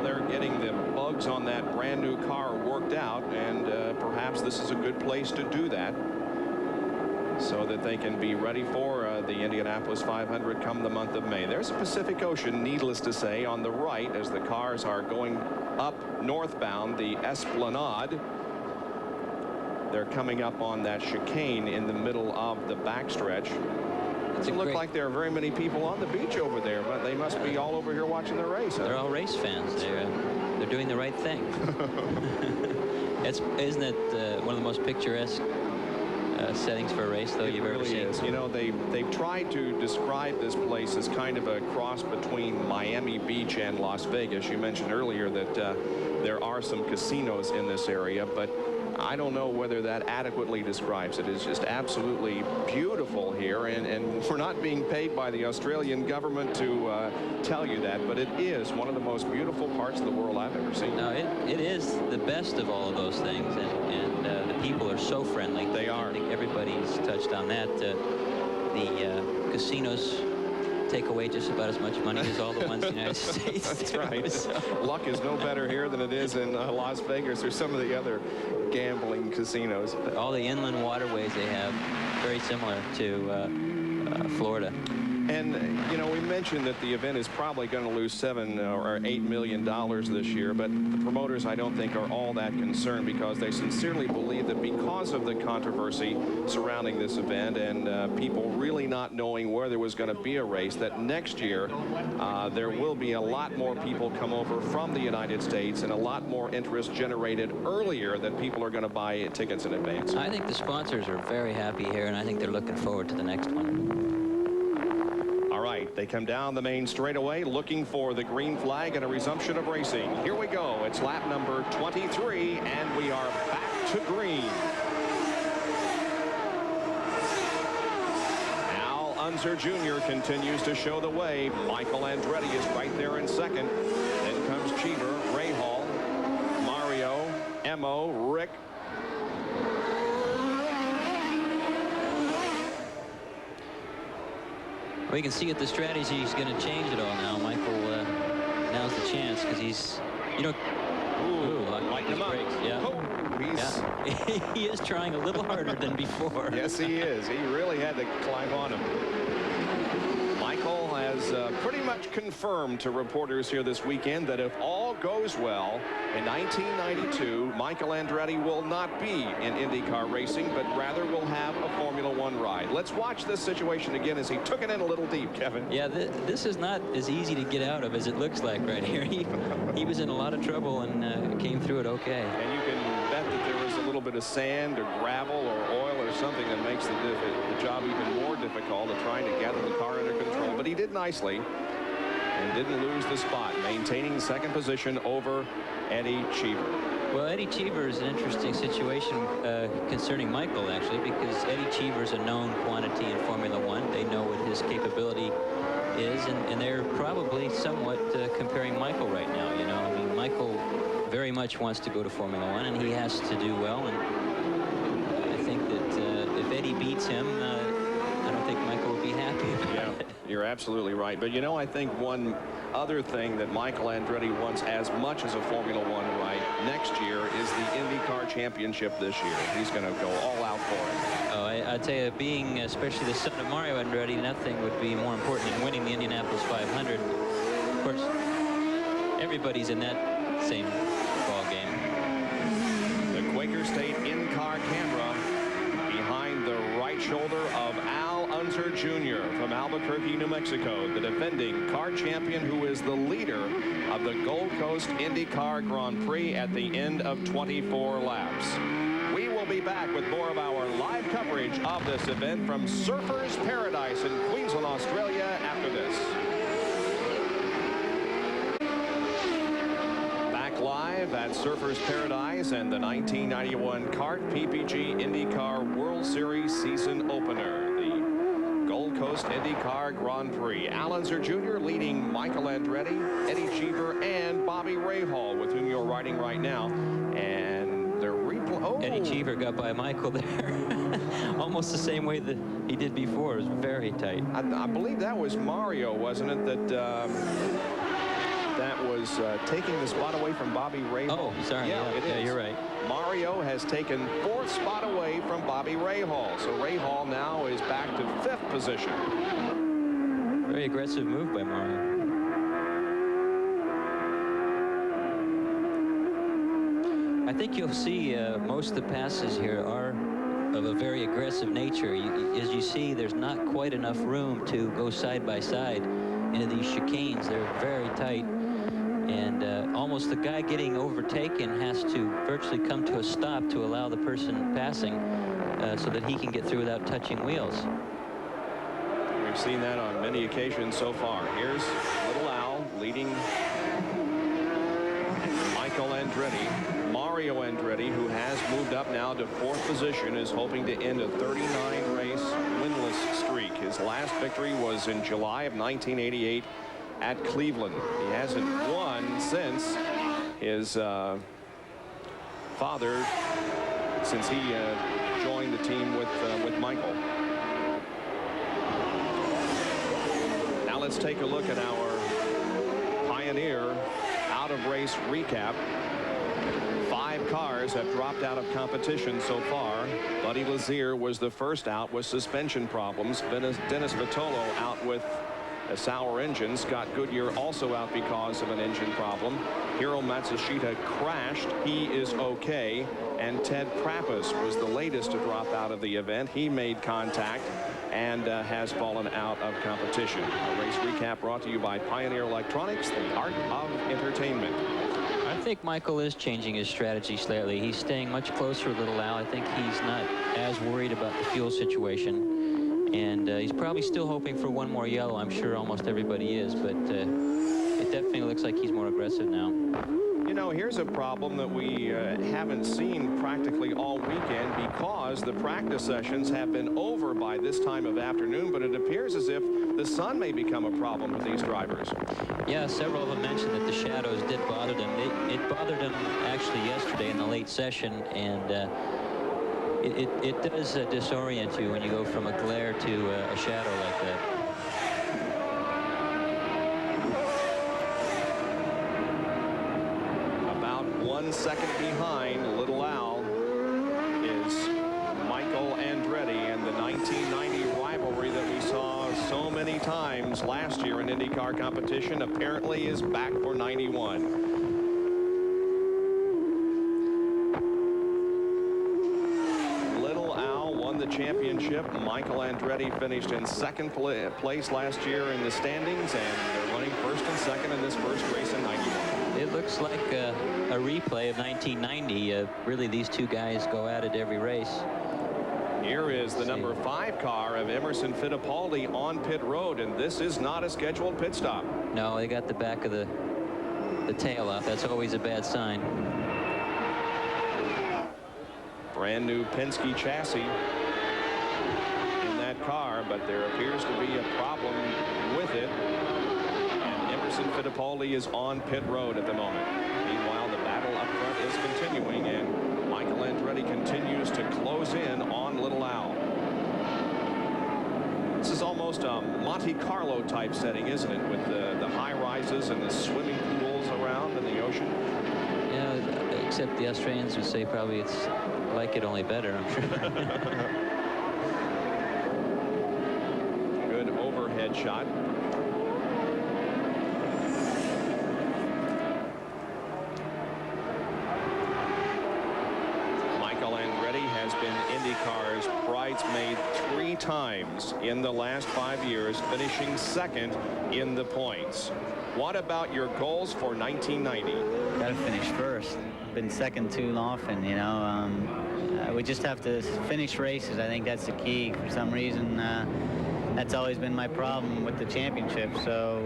They're getting the bugs on that brand new car worked out, and perhaps this is a good place to do that, so that they can be ready for the Indianapolis 500 come the month of May. There's a Pacific Ocean, needless to say, on the right as the cars are going up northbound, the Esplanade. They're coming up on that chicane in the middle of the backstretch. It doesn't look like there are very many people on the beach over there, but they must be all over here watching the race. Huh? They're all race fans. They're doing the right thing. Isn't it one of the most picturesque settings for a race, though, you've ever seen? Is. You know, they've tried to describe this place as kind of a cross between Miami Beach and Las Vegas. You mentioned earlier that there are some casinos in this area, but I don't know whether that adequately describes it. It's just absolutely beautiful here, and we're not being paid by the Australian government to tell you that, but it is one of the most beautiful parts of the world I've ever seen. No, it is the best of all of those things, and the people are so friendly. They are. I think everybody's touched on that. The casinos take away just about as much money as all the ones in the United States. That's do. right. So, Luck is no better here than it is in Las Vegas or some of the other gambling casinos. but all the inland waterways they have, very similar to Florida. And, you know, we mentioned that the event is probably going to lose $7 or $8 million this year, but the promoters, I don't think, are all that concerned because they sincerely believe that because of the controversy surrounding this event and people really not knowing where there was going to be a race, that next year there will be a lot more people come over from the United States and a lot more interest generated earlier that people are going to buy tickets in advance. I think the sponsors are very happy here, and I think they're looking forward to the next one. All right, they come down the main straightaway looking for the green flag and a resumption of racing. Here we go. It's lap number 23, and we are back to green. Al Unser Jr. continues to show the way. Michael Andretti is right there in second. Then comes Cheever, Rahal, Mario, Emo, Rick. We can see at the strategy he's going to change it all now. Michael, now's the chance because he's, you know, Lighten him up. brakes. Yeah. Oh, he's Yeah. He is trying a little harder than before. Yes, he is. He really had to climb on him. Michael has pretty much confirmed to reporters here this weekend that if all goes well, in 1992, Michael Andretti will not be in IndyCar racing, but rather will have a Formula One ride. Let's watch this situation again as he took it in a little deep, Kevin. Yeah, this is not as easy to get out of as it looks like right here. He was in a lot of trouble and came through it okay. And you can bet that there was a little bit of sand or gravel or oil or something that makes the job even more difficult of trying to gather the car under control. But he did nicely and didn't lose the spot, maintaining second position over Eddie Cheever. Well, Eddie Cheever is an interesting situation concerning Michael, actually, because Eddie Cheever is a known quantity in Formula One. They know what his capability is, and they're probably somewhat comparing Michael right now. You know, I mean, Michael very much wants to go to Formula One, and he has to do well. And I think that if Eddie beats him, I don't think Michael will be happy about it. You're absolutely right. But, you know, I think one other thing that Michael Andretti wants as much as a Formula One ride next year is the IndyCar Championship this year. He's going to go all out for it. Oh, I tell you, being especially the son of Mario Andretti, nothing would be more important than winning the Indianapolis 500. Of course, everybody's in that same ball game. The Quaker State in-car camera behind the right shoulder of Al Unser Jr. from Albuquerque, New Mexico, the defending car champion who is the leader of the Gold Coast IndyCar Grand Prix at the end of 24 laps. We will be back with more of our live coverage of this event from Surfers Paradise in Queensland, Australia after this. Back live at Surfers Paradise and the 1991 CART PPG IndyCar World Series season opener, the Gold Coast IndyCar Grand Prix. Al Unser Jr. leading Michael Andretti, Eddie Cheever, and Bobby Rahal, with whom you're riding right now. And they're Eddie Cheever got by Michael there almost the same way that he did before. It was very tight. I believe that was Mario, wasn't it, that was taking the spot away from Bobby Rahal. Oh, sorry. Yeah, it is. You're right. Mario has taken fourth spot away from Bobby Rahal. So Rahal now is back to fifth position. Very aggressive move by Mario. I think you'll see most of the passes here are of a very aggressive nature. As you see, there's not quite enough room to go side by side into these chicanes. They're very tight, and almost the guy getting overtaken has to virtually come to a stop to allow the person passing so that he can get through without touching wheels. We've seen that on many occasions so far. Here's Little Al leading Michael Andretti. Mario Andretti, who has moved up now to fourth position, is hoping to end a 39-race winless streak. His last victory was in July of 1988 at Cleveland. He hasn't won since his father, since he joined the team with Michael. Now let's let's take a look at our Pioneer out of race recap. 5 cars have dropped out of competition so far. Buddy Lazier was the first out with suspension problems. Dennis Vitolo out with a sour engine. Scott Goodyear also out because of an engine problem. Hiro Matsushita crashed. He is okay. And Ted Krapas was the latest to drop out of the event. He made contact and has fallen out of competition. A race recap brought to you by Pioneer Electronics, the art of entertainment. I think Michael is changing his strategy slightly. He's staying much closer to Little Al. I think he's not as worried about the fuel situation. And he's probably still hoping for one more yellow. I'm sure almost everybody is, but it definitely looks like he's more aggressive now. You know, here's a problem that we haven't seen practically all weekend because the practice sessions have been over by this time of afternoon, but it appears as if the sun may become a problem with these drivers. Yeah, several of them mentioned that the shadows did bother them. It bothered them actually yesterday in the late session, and it does disorient you when you go from a glare to a shadow like that. About 1 second behind Little Al is Michael Andretti, and the 1990 rivalry that we saw so many times last year in IndyCar competition apparently is back for 91. Little Al won the championship. Michael Andretti finished in second place last year in the standings, and they're running first and second in this first race in 91. It looks like a replay of 1990. Really, these two guys go at it every race. Here is the number 5 car of Emerson Fittipaldi on pit road, and this is not a scheduled pit stop. No, they got the back of the tail off. That's always a bad sign. Brand new Penske chassis in that car, but there appears to be a problem with it. And Emerson Fittipaldi is on pit road at the moment. Meanwhile, the battle up front is continuing, and Michael Andretti continues to close in on Little Al. This is almost a Monte Carlo type setting, isn't it, with the high rises and the swimming pools around in the ocean? Yeah, except the Australians would say probably it's like it, only better, I'm sure. Good overhead shot. Michael Andretti has been IndyCar's bridesmaid 3 times in the last 5 years, finishing second in the points. What about your goals for 1990? Got to finish first. Been second too often, you know. We just have to finish races. I think that's the key. For some reason, that's always been my problem with the championship. So,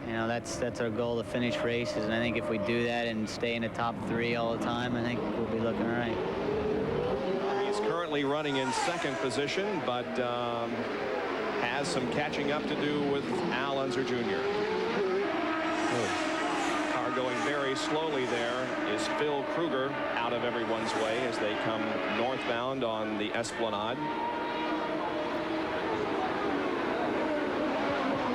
you know, that's our goal, to finish races. And I think if we do that and stay in the top 3 all the time, I think we'll be looking all right. He's currently running in second position, but has some catching up to do with Al Unser Jr. Car going very slowly there is Phil Kruger out of everyone's way as they come northbound on the Esplanade.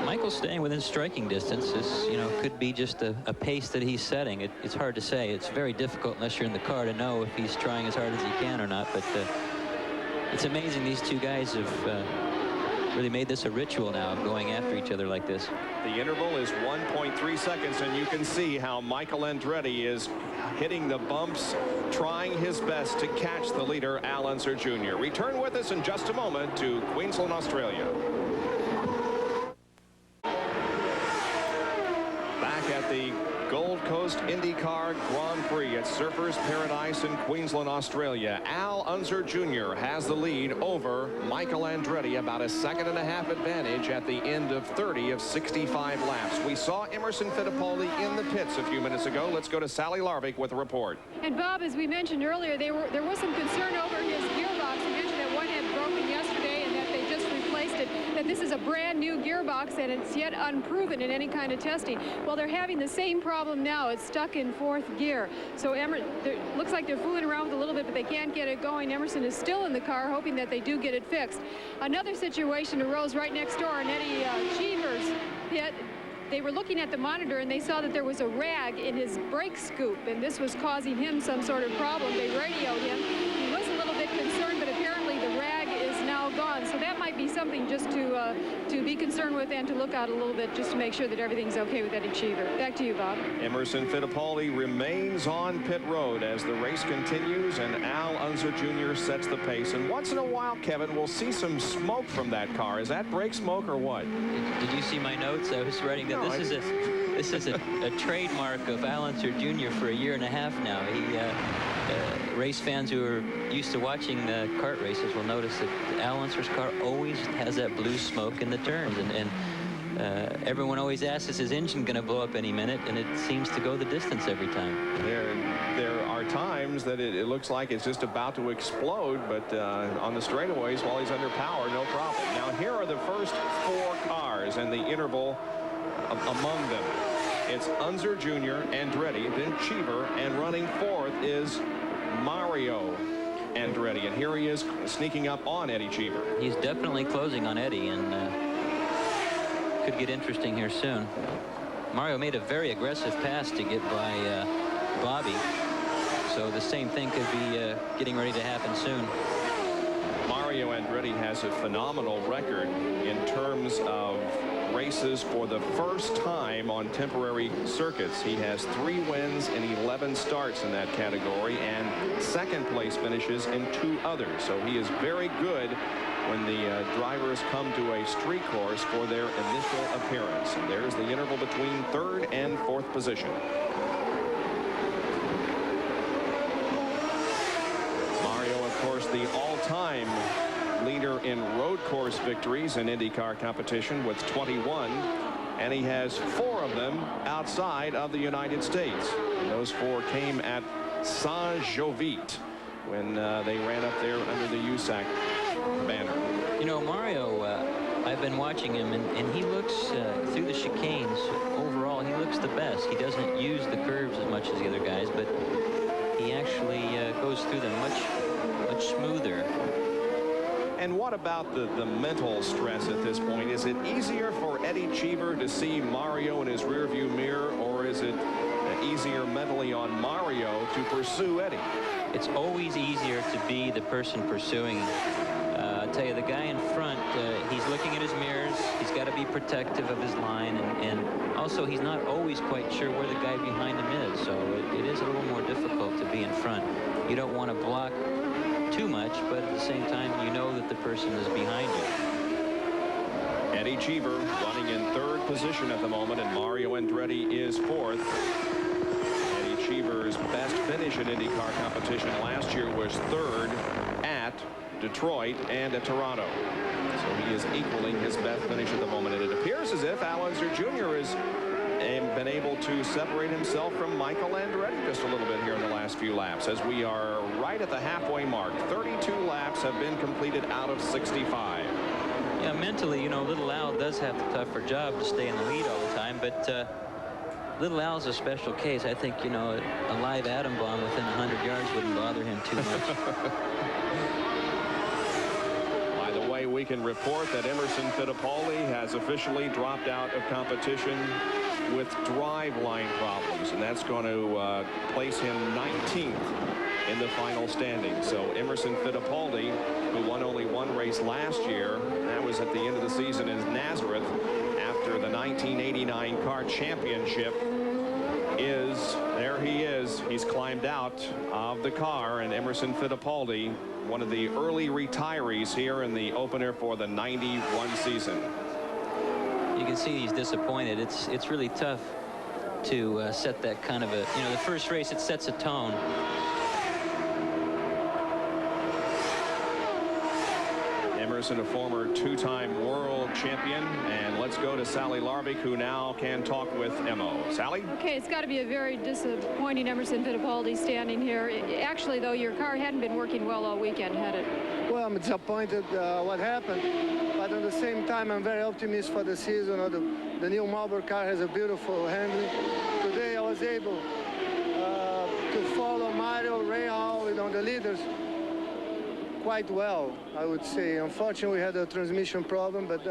Michael's staying within striking distance. This, you know, could be just a pace that he's setting. It's hard to say. It's very difficult unless you're in the car to know if he's trying as hard as he can or not. But it's amazing these two guys have really made this a ritual now of going after each other like this. The interval is 1.3 seconds, and you can see how Michael Andretti is hitting the bumps, trying his best to catch the leader, Al Unser Jr. Return with us in just a moment to Queensland, Australia. Back at the Gold Coast IndyCar Grand Prix at Surfers Paradise in Queensland, Australia. Al Unser Jr. has the lead over Michael Andretti, about a 1.5 second advantage at the end of 30 of 65 laps. We saw Emerson Fittipaldi in the pits a few minutes ago. Let's go to Sally Larvik with a report. And Bob, as we mentioned earlier, there was some concern over his gearbox. You mentioned that one had broken yesterday and that they just replaced it, that this is a brand new gearbox and it's yet unproven in any kind of testing. Well, they're having the same problem now. It's stuck in 4th gear. So looks like they're fooling around with it a little bit, but they can't get it going. Emerson is still in the car, hoping that they do get it fixed. Another situation arose right next door, and Eddie Cheever's pit. They were looking at the monitor and they saw that there was a rag in his brake scoop, and this was causing him some sort of problem. They radioed him. He was a little bit concerned, but apparently the rag is now gone. So that might be something just to be concerned with and to look out a little bit just to make sure that everything's okay with Eddie Cheever. Back to you, Bob. Emerson Fittipaldi remains on pit road as the race continues, and Al Unser Jr. sets the pace. And once in a while, Kevin, we'll see some smoke from that car. Is that brake smoke or what? Did you see my notes? I was writing that this is a trademark of Al Unser Jr. for a year and a half now. Race fans who are used to watching the kart races will notice that Al Unser's car always has that blue smoke in the turns, and everyone always asks, is his engine going to blow up any minute? And it seems to go the distance every time. There are times that it looks like it's just about to explode, but on the straightaways, while he's under power, no problem. Now, here are the first 4 cars and the interval among them. It's Unser Jr., Andretti, then Cheever, and running 4th is Mario Andretti. And here he is sneaking up on Eddie Cheever. He's definitely closing on Eddie, and could get interesting here soon. Mario made a very aggressive pass to get by Bobby, so the same thing could be getting ready to happen soon. Mario Andretti has a phenomenal record in terms of races for the first time on temporary circuits. He has 3 wins and 11 starts in that category, and second place finishes in 2 others. So he is very good when the drivers come to a street course for their initial appearance. And there's the interval between 3rd and 4th position. Mario, of course, the all-time leader in road course victories in IndyCar competition with 21, and he has 4 of them outside of the United States. And those 4 came at Saint-Jovite when they ran up there under the USAC banner. You know, Mario, I've been watching him, and he looks through the chicanes. Overall, he looks the best. He doesn't use the curves as much as the other guys, but he actually goes through them much smoother. And what about the mental stress at this point? Is it easier for Eddie Cheever to see Mario in his rearview mirror, or is it easier mentally on Mario to pursue Eddie? It's always easier to be the person pursuing. I'll tell you, the guy in front, he's looking at his mirrors. He's got to be protective of his line, and also he's not always quite sure where the guy behind him is. So it is a little more difficult to be in front. You don't want to block too much, but at the same time, you know that the person is behind you. Eddie Cheever running in 3rd position at the moment, and Mario Andretti is 4th. Eddie Cheever's best finish in IndyCar competition last year was 3rd at Detroit and at Toronto. So he is equaling his best finish at the moment, and it appears as if Al Unser Jr. has been able to separate himself from Michael Andretti just a little bit here in the last few laps, as we are right at the halfway mark. 32 laps have been completed out of 65. Yeah, mentally, you know, Little Al does have the tougher job to stay in the lead all the time, but Little Al's a special case. I think, you know, a live atom bomb within 100 yards wouldn't bother him too much. By the way, we can report that Emerson Fittipaldi has officially dropped out of competition with driveline problems, and that's going to place him 19th in the final standing. So Emerson Fittipaldi, who won only 1 race last year, that was at the end of the season in Nazareth after the 1989 car championship, there he is. He's climbed out of the car, and Emerson Fittipaldi, one of the early retirees here in the opener for the 91 season. You can see he's disappointed. It's really tough to set that kind of a, you know, the first race, it sets a tone. Emerson, a former 2-time world champion. And let's go to Sally Larvik, who now can talk with Emo. Sally? Okay, it's got to be a very disappointing Emerson Fittipaldi standing here. Actually, though, your car hadn't been working well all weekend, had it? Well, I'm disappointed what happened, but at the same time, I'm very optimistic for the season. The new Marlboro car has a beautiful handling. Today, I was able to follow Mario, Ray Hall, the leaders. quite well, I would say. Unfortunately, we had a transmission problem, but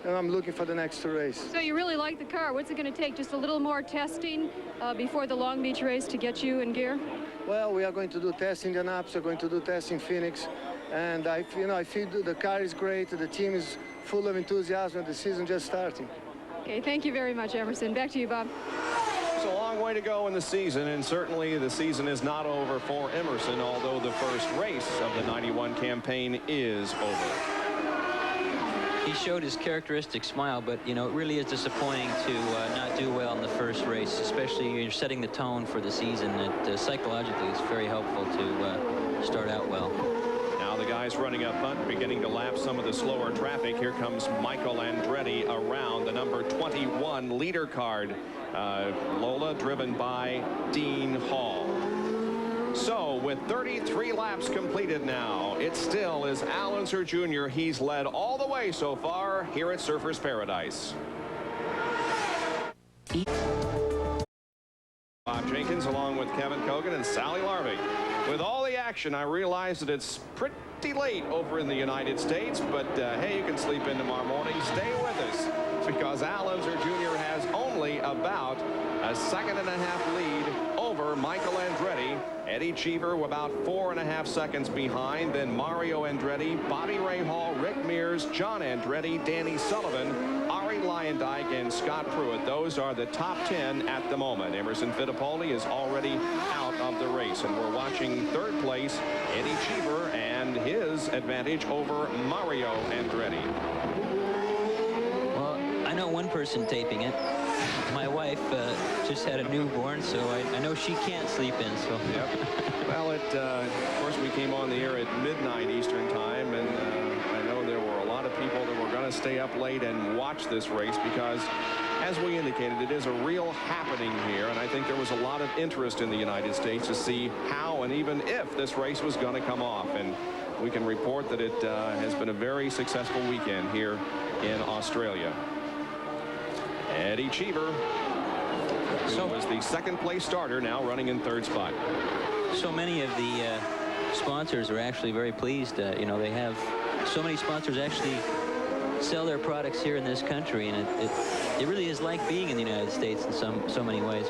and I'm looking for the next race. So you really like the car. What's it going to take? Just a little more testing before the Long Beach race to get you in gear? Well, we are going to do tests in Indianapolis. We're going to do tests in Phoenix. And I feel the car is great. The team is full of enthusiasm, and the season just starting. Okay, thank you very much, Emerson. Back to you, Bob. It's a long way to go in the season, and certainly the season is not over for Emerson, although the first race of the 91 campaign is over. He showed his characteristic smile, but you know, it really is disappointing to not do well in the first race, especially you're setting the tone for the season. That psychologically it's very helpful to start out well. Now the guys running up front, beginning to lap some of the slower traffic. Here comes Michael Andretti around the number 21 leader card. Lola, driven by Dean Hall. So with 33 laps completed now, it still is Al Unser Jr. He's led all the way so far here at Surfers Paradise. Bob Jenkins along with Kevin Kogan and Sally Larvey. With all the action, I realize that it's pretty late over in the United States, but hey, you can sleep in tomorrow morning. Stay with us because Al Unser Jr. has only about a second-and-a-half lead over Michael Andretti. Eddie Cheever about 4.5 seconds behind. Then Mario Andretti, Bobby Rahal, Rick Mears, John Andretti, Danny Sullivan, Ari Luyendyk, and Scott Pruitt. Those are the top 10 at the moment. Emerson Fittipaldi is already out of the race, and we're watching third place Eddie Cheever and his advantage over Mario Andretti. Well, I know one person taping it. My wife just had a newborn, so I know she can't sleep in. So. Yep. Well, of course, we came on the air at midnight Eastern time, and I know there were a lot of people that were going to stay up late and watch this race because, as we indicated, it is a real happening here, and I think there was a lot of interest in the United States to see how and even if this race was going to come off. And we can report that it has been a very successful weekend here in Australia. Eddie Cheever, who was the second place starter, now running in third spot. So many of the sponsors are actually very pleased. You know, they have so many sponsors actually sell their products here in this country, and it really is like being in the United States in so many ways.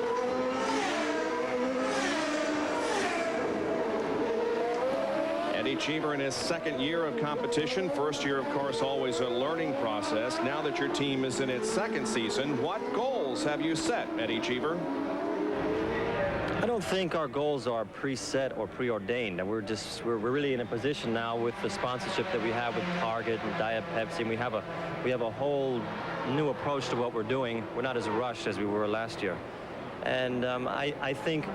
Eddie Cheever in his second year of competition. First year, of course, always a learning process. Now that your team is in its second season, what goals have you set, Eddie Cheever? I don't think our goals are preset or preordained, and we're really in a position now with the sponsorship that we have with Target and Diet Pepsi, and we have a whole new approach to what we're doing. We're not as rushed as we were last year, and I think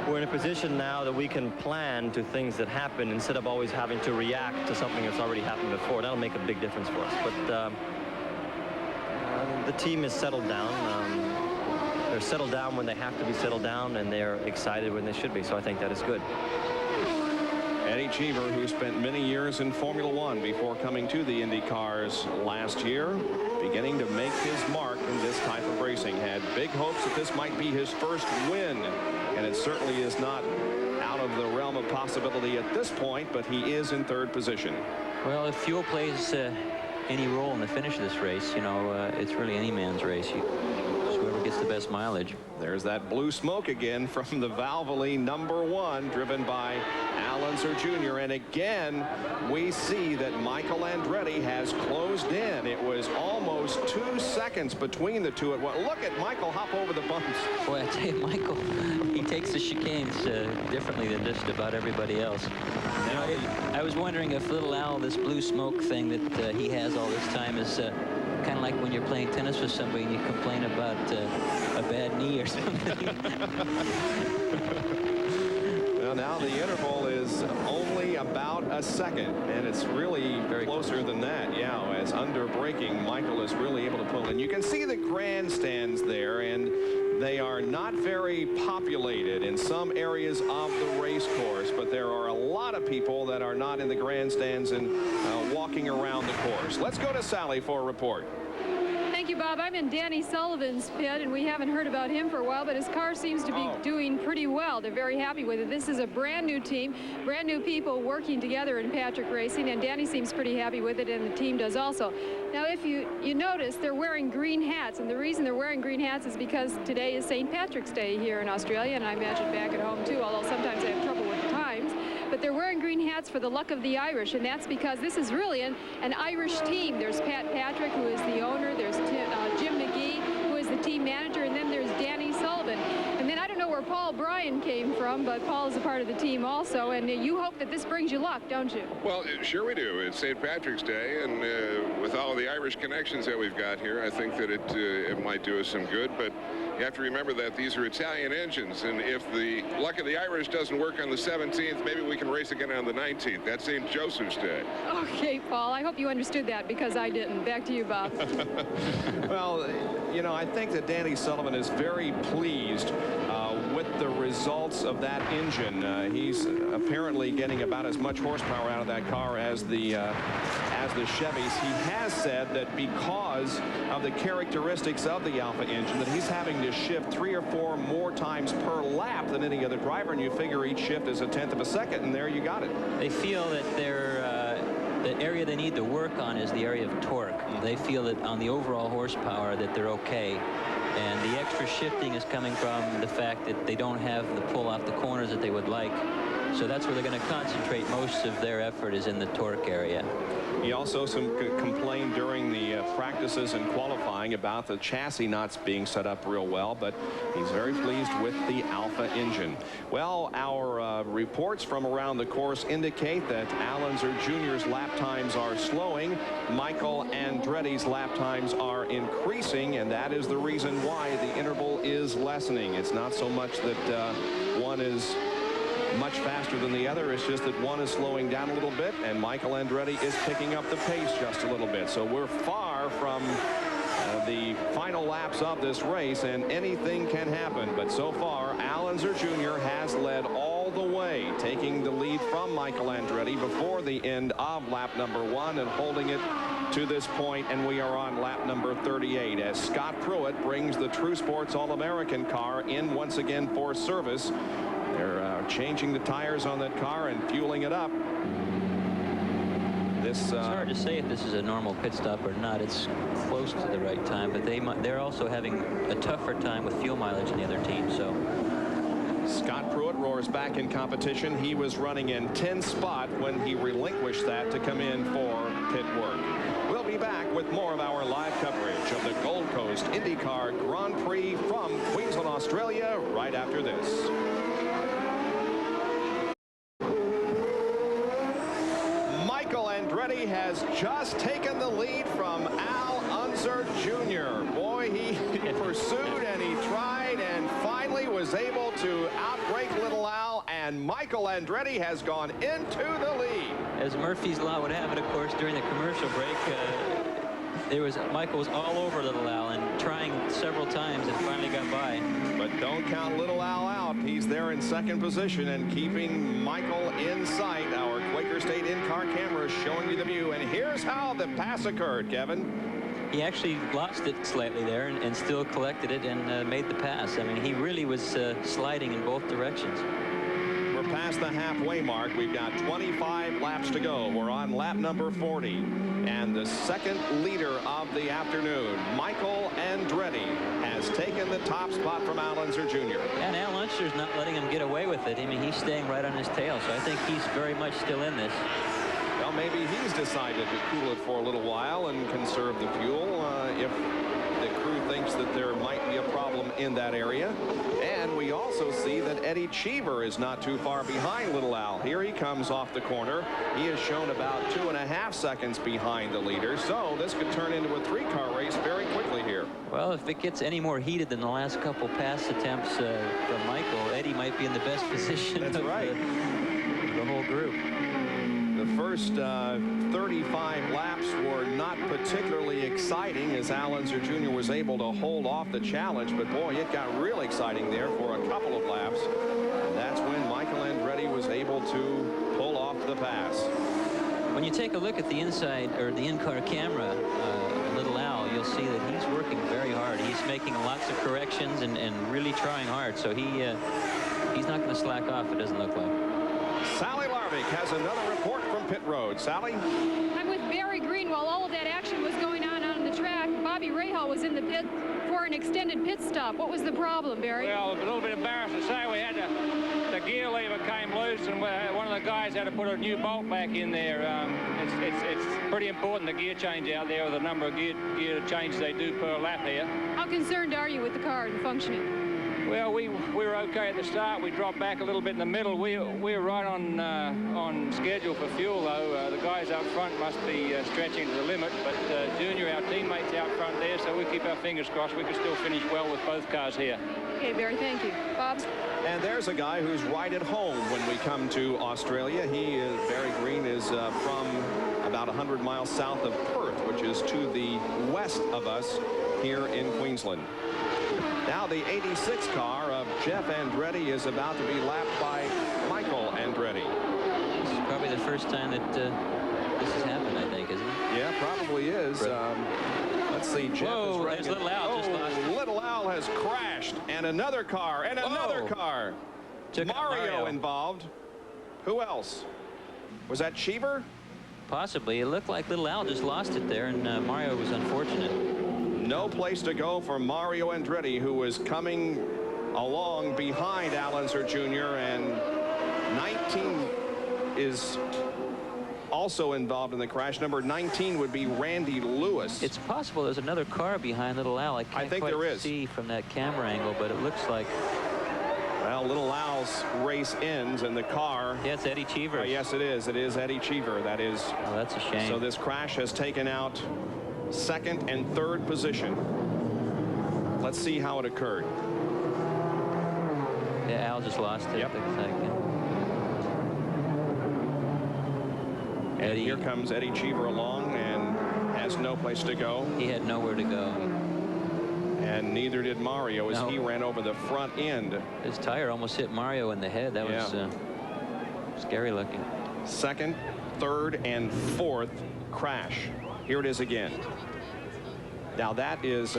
we're in a position now that we can plan to things that happen instead of always having to react to something that's already happened before. That'll make a big difference for us. But the team is settled down. They're settled down when they have to be settled down, and they're excited when they should be. So I think that is good. Eddie Cheever, who spent many years in Formula One before coming to the Indy cars last year, beginning to make his mark in this type of racing. Had big hopes that this might be his first win, and it certainly is not out of the realm of possibility at this point, but he is in third position. Well, if fuel plays any role in the finish of this race, you know, it's really any man's race. Whoever gets the best mileage. There's that blue smoke again from the Valvoline #1, driven by Al Unser Jr. And again, we see that Michael Andretti has closed in. It was almost 2 seconds between the two. Look at Michael hop over the bumps. Boy, I tell you, Michael, he takes the chicanes differently than just about everybody else. You know, I was wondering if little Al, this blue smoke thing that he has all this time, is kind of like when you're playing tennis with somebody and you complain about a bad knee or something. Well, now the interval is only about a second, and it's really very closer than that. Yeah, as under braking, Michael is really able to pull in. You can see the grandstands there, and they are not very populated in some areas of the race course, but there are a lot of people that are not in the grandstands and walking around the course. Let's go to Sally for a report. Thank Thank you, Bob. I'm in Danny Sullivan's pit, and we haven't heard about him for a while, but his car seems to be doing pretty well. They're very happy with it. This is a brand new team, brand new people working together in Patrick Racing, and Danny seems pretty happy with it, and the team does also. Now, if you notice, they're wearing green hats, and the reason they're wearing green hats is because today is St. Patrick's Day here in Australia, and I imagine back at home, too, although sometimes they have trouble with the times. But they're wearing green hats for the luck of the Irish, and that's because this is really an Irish team. There's Pat Patrick, who is the owner. There's Jim McGee, who is the team manager, and then there's Danny Sullivan. And then I don't know where Paul Bryan came from, but Paul is a part of the team also, and you hope that this brings you luck, don't you? Well, sure we do. It's St. Patrick's Day, and with all of the Irish connections that we've got here, I think that it might do us some good, but you have to remember that these are Italian engines, and if the luck of the Irish doesn't work on the 17th, maybe we can race again on the 19th. That's St. Joseph's Day. Okay, Paul, I hope you understood that, because I didn't. Back to you, Bob. Well, you know, I think that Danny Sullivan is very pleased with the results of that engine. He's apparently getting about as much horsepower out of that car as the Chevys. He has said that because of the characteristics of the Alfa engine, that he's having to shift 3 or 4 more times per lap than any other driver, and you figure each shift is 1/10 of a second, and there you got it. They feel that the area they need to work on is the area of torque. They feel that on the overall horsepower that they're okay. And the extra shifting is coming from the fact that they don't have the pull off the corners that they would like. So that's where they're going to concentrate most of their effort, is in the torque area. He also complained during the practices and qualifying about the chassis not being set up real well, but he's very pleased with the Alfa engine. Well, our reports from around the course indicate that Al Unser Jr.'s lap times are slowing. Michael Andretti's lap times are increasing, and that is the reason why the interval is lessening. It's not so much that one is much faster than the other. It's just that one is slowing down a little bit, and Michael Andretti is picking up the pace just a little bit. So we're far from the final laps of this race, and anything can happen. But so far, Al Unser Jr. has led all the way, taking the lead from Michael Andretti before the end of lap number 1 and holding it to this point, and we are on lap number 38 as Scott Pruitt brings the True Sports All-American car in once again for service. They're changing the tires on that car and fueling it up. It's hard to say if this is a normal pit stop or not. It's close to the right time, but they're also having a tougher time with fuel mileage than the other team. So Scott Pruitt roars back in competition. He was running in 10th spot when he relinquished that to come in for pit work. We'll be back with more of our live coverage of the Gold Coast IndyCar Grand Prix from Queensland, Australia, right after this. Michael Andretti has just taken the lead from Al Unser Jr. Boy, he pursued and he tried and finally was able to outbrake little Al, and Michael Andretti has gone into the lead. As Murphy's Law would have it, of course, during the commercial break, Michael was all over little Al and trying several times and finally got by. But don't count little Al out. He's there in second position and keeping Michael in sight. Our Quaker State in-car camera is showing you the view, and here's how the pass occurred, Kevin. He actually lost it slightly there and still collected it and made the pass. I mean, he really was sliding in both directions. We're past the halfway mark. We've got 25 laps to go. We're on lap number 40. And the second leader of the afternoon, Michael Andretti, has taken the top spot from Al Unser Jr. And Al Unser's not letting him get away with it. I mean, he's staying right on his tail, so I think he's very much still in this. Well, maybe he's decided to cool it for a little while and conserve the fuel if the crew thinks that there might be a problem in that area. And we also see that Eddie Cheever is not too far behind little Al. Here he comes off the corner. He has shown about 2.5 seconds behind the leader, so this could turn into a 3-car race very quickly here. Well, if it gets any more heated than the last couple pass attempts from Michael, Eddie might be in the best position. That's right. The whole group. The first 35 laps were not particularly exciting as Al Unser Jr. was able to hold off the challenge, but boy, it got real exciting there for a couple of laps. And that's when Michael Andretti was able to pull off the pass. When you take a look at the inside or the in-car camera, little Al, you'll see that he's working very hard. He's making lots of corrections and really trying hard. So he's not going to slack off, it doesn't look like. Sally Larvik has another report from pit road. Sally? I'm with Barry Green. While all of that action was going on the track, Bobby Rahal was in the pit for an extended pit stop. What was the problem, Barry? Well, a little bit embarrassed to say we had the gear lever came loose, and one of the guys had to put a new bolt back in there. It's pretty important, the gear change out there, with the number of gear changes they do per lap here. How concerned are you with the car and functioning? Well, we were okay at the start. We dropped back a little bit in the middle. We were right on schedule for fuel, though. The guys up front must be stretching to the limit, but Junior, our teammates out front there, so we keep our fingers crossed we can still finish well with both cars here. Okay, Barry, thank you. Bob? And there's a guy who's right at home when we come to Australia. Barry Green is from about 100 miles south of Perth, which is to the west of us here in Queensland. Now the 86 car of Jeff Andretti is about to be lapped by Michael Andretti. This is probably the first time that this has happened, I think, isn't it? Yeah, probably is. Let's see. Jeff Whoa, is there's Little Al. Just lost. Little Al has crashed, and another car, and another car. Took out Mario involved. Who else? Was that Cheever? Possibly. It looked like Little Al just lost it there, and Mario was unfortunate. No place to go for Mario Andretti, who was coming along behind Al Unser Jr., and 19 is also involved in the crash. Number 19 would be Randy Lewis. It's possible there's another car behind Little Al. I can't think quite there is. see from that camera angle, but it looks like... Well, Little Al's race ends, and the car... Yeah, it's Eddie Cheever. Yes, it is. It is Eddie Cheever. That is... Oh, that's a shame. So this crash has taken out second and third position. Let's see how it occurred. Yeah, Al just lost it. Yep. Looks like, yeah. And here comes Eddie Cheever along and has no place to go. He had nowhere to go. And neither did Mario as No. he ran over the front end. His tire almost hit Mario in the head. That was scary looking. Second, third, and fourth crash. Here it is again. Now that is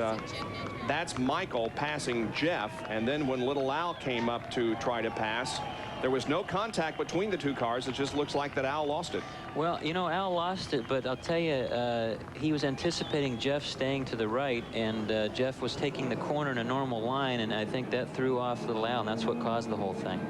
that's Michael passing Jeff, and then when Little Al came up to try to pass, there was no contact between the two cars. It just looks like that Al lost it. Well, you know, Al lost it, but I'll tell you, he was anticipating Jeff staying to the right, and Jeff was taking the corner in a normal line, and I think that threw off Little Al, and that's what caused the whole thing.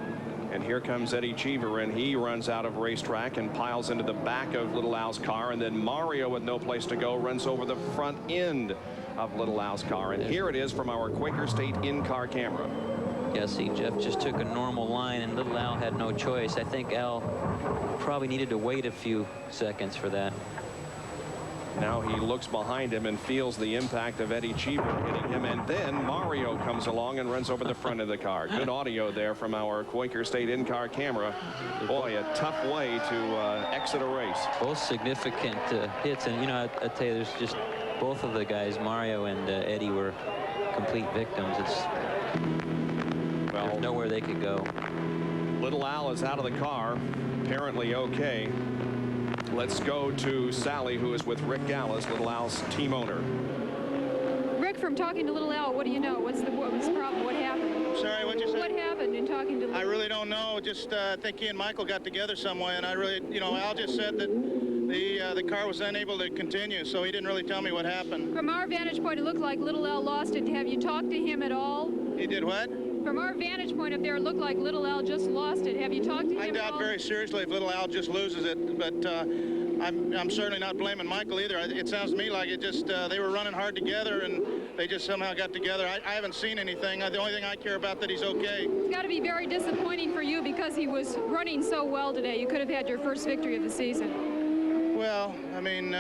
And here comes Eddie Cheever, and he runs out of racetrack and piles into the back of Little Al's car, and then Mario, with no place to go, runs over the front end of Little Al's car. And here it is from our Quaker State in-car camera. Yeah, see, Jeff just took a normal line, and Little Al had no choice. I think Al probably needed to wait a few seconds for that. Now he looks behind him and feels the impact of Eddie Cheever hitting him, and then Mario comes along and runs over the front of the car. Good audio there from our Quaker State in-car camera. Boy, a tough way to exit a race. Both significant hits, and you know, I tell you, there's just both of the guys, Mario and Eddie, were complete victims. There's nowhere they could go. Little Al is out of the car, apparently okay. Let's go to Sally, who is with Rick Gallis, Little Al's team owner. Rick, from talking to Little Al, what do you know? What was the problem? What happened? Sorry, what'd you say? What happened in talking to Little I really don't know. Just I think he and Michael got together some way, and I really, you know, Al just said that the car was unable to continue, so he didn't really tell me what happened. From our vantage point, it looked like Little Al lost it. Have you talked to him at all? He did what? From our vantage point up there, it looked like Little Al just lost it. Have you talked to him I at all? doubt very seriously if Little Al just loses it, but I'm certainly not blaming Michael either. It sounds to me like it just they were running hard together and they just somehow got together. I haven't seen anything. The only thing I care about that he's okay. It's got to be very disappointing for you because he was running so well today. You could have had your first victory of the season. Well, I mean,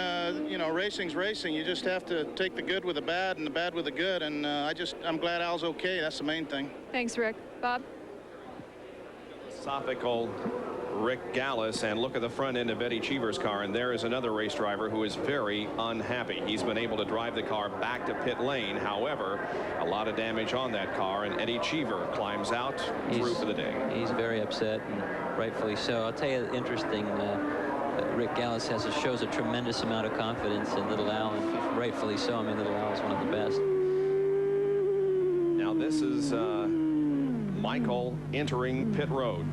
you know, racing's racing. You just have to take the good with the bad and the bad with the good. And I'm glad Al's okay. That's the main thing. Thanks, Rick. Bob? Philosophical Rick Gallis, and look at the front end of Eddie Cheever's car, and there is another race driver who is very unhappy. He's been able to drive the car back to pit lane. However, a lot of damage on that car, and Eddie Cheever climbs out through for the day. He's very upset, and rightfully so. I'll tell you, interesting, Rick Gallis shows a tremendous amount of confidence in Little Al, and rightfully so. I mean, Little Al is one of the best. Now this is Michael entering pit road.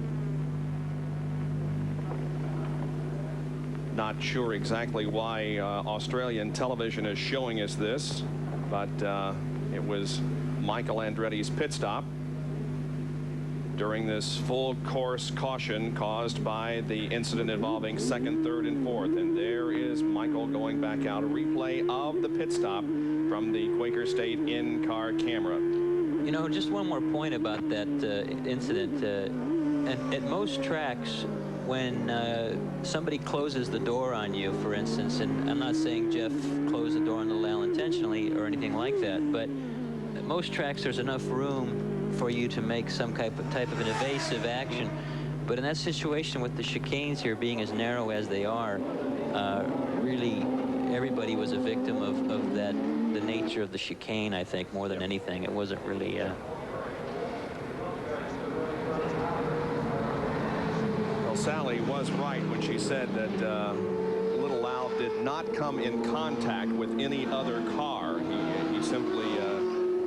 Not sure exactly why Australian television is showing us this, but it was Michael Andretti's pit stop during this full course caution caused by the incident involving second, third, and fourth. And there is Michael going back out. A replay of the pit stop from the Quaker State in-car camera. You know, just one more point about that incident. At most tracks, when somebody closes the door on you, for instance, and I'm not saying Jeff closed the door on Little Al intentionally or anything like that, but at most tracks there's enough room for you to make some type of an evasive action. But in that situation with the chicanes here being as narrow as they are, really everybody was a victim of that, the nature of the chicane, I think, more than anything. It wasn't really Well, Sally was right when she said that Little Al did not come in contact with any other car. He simply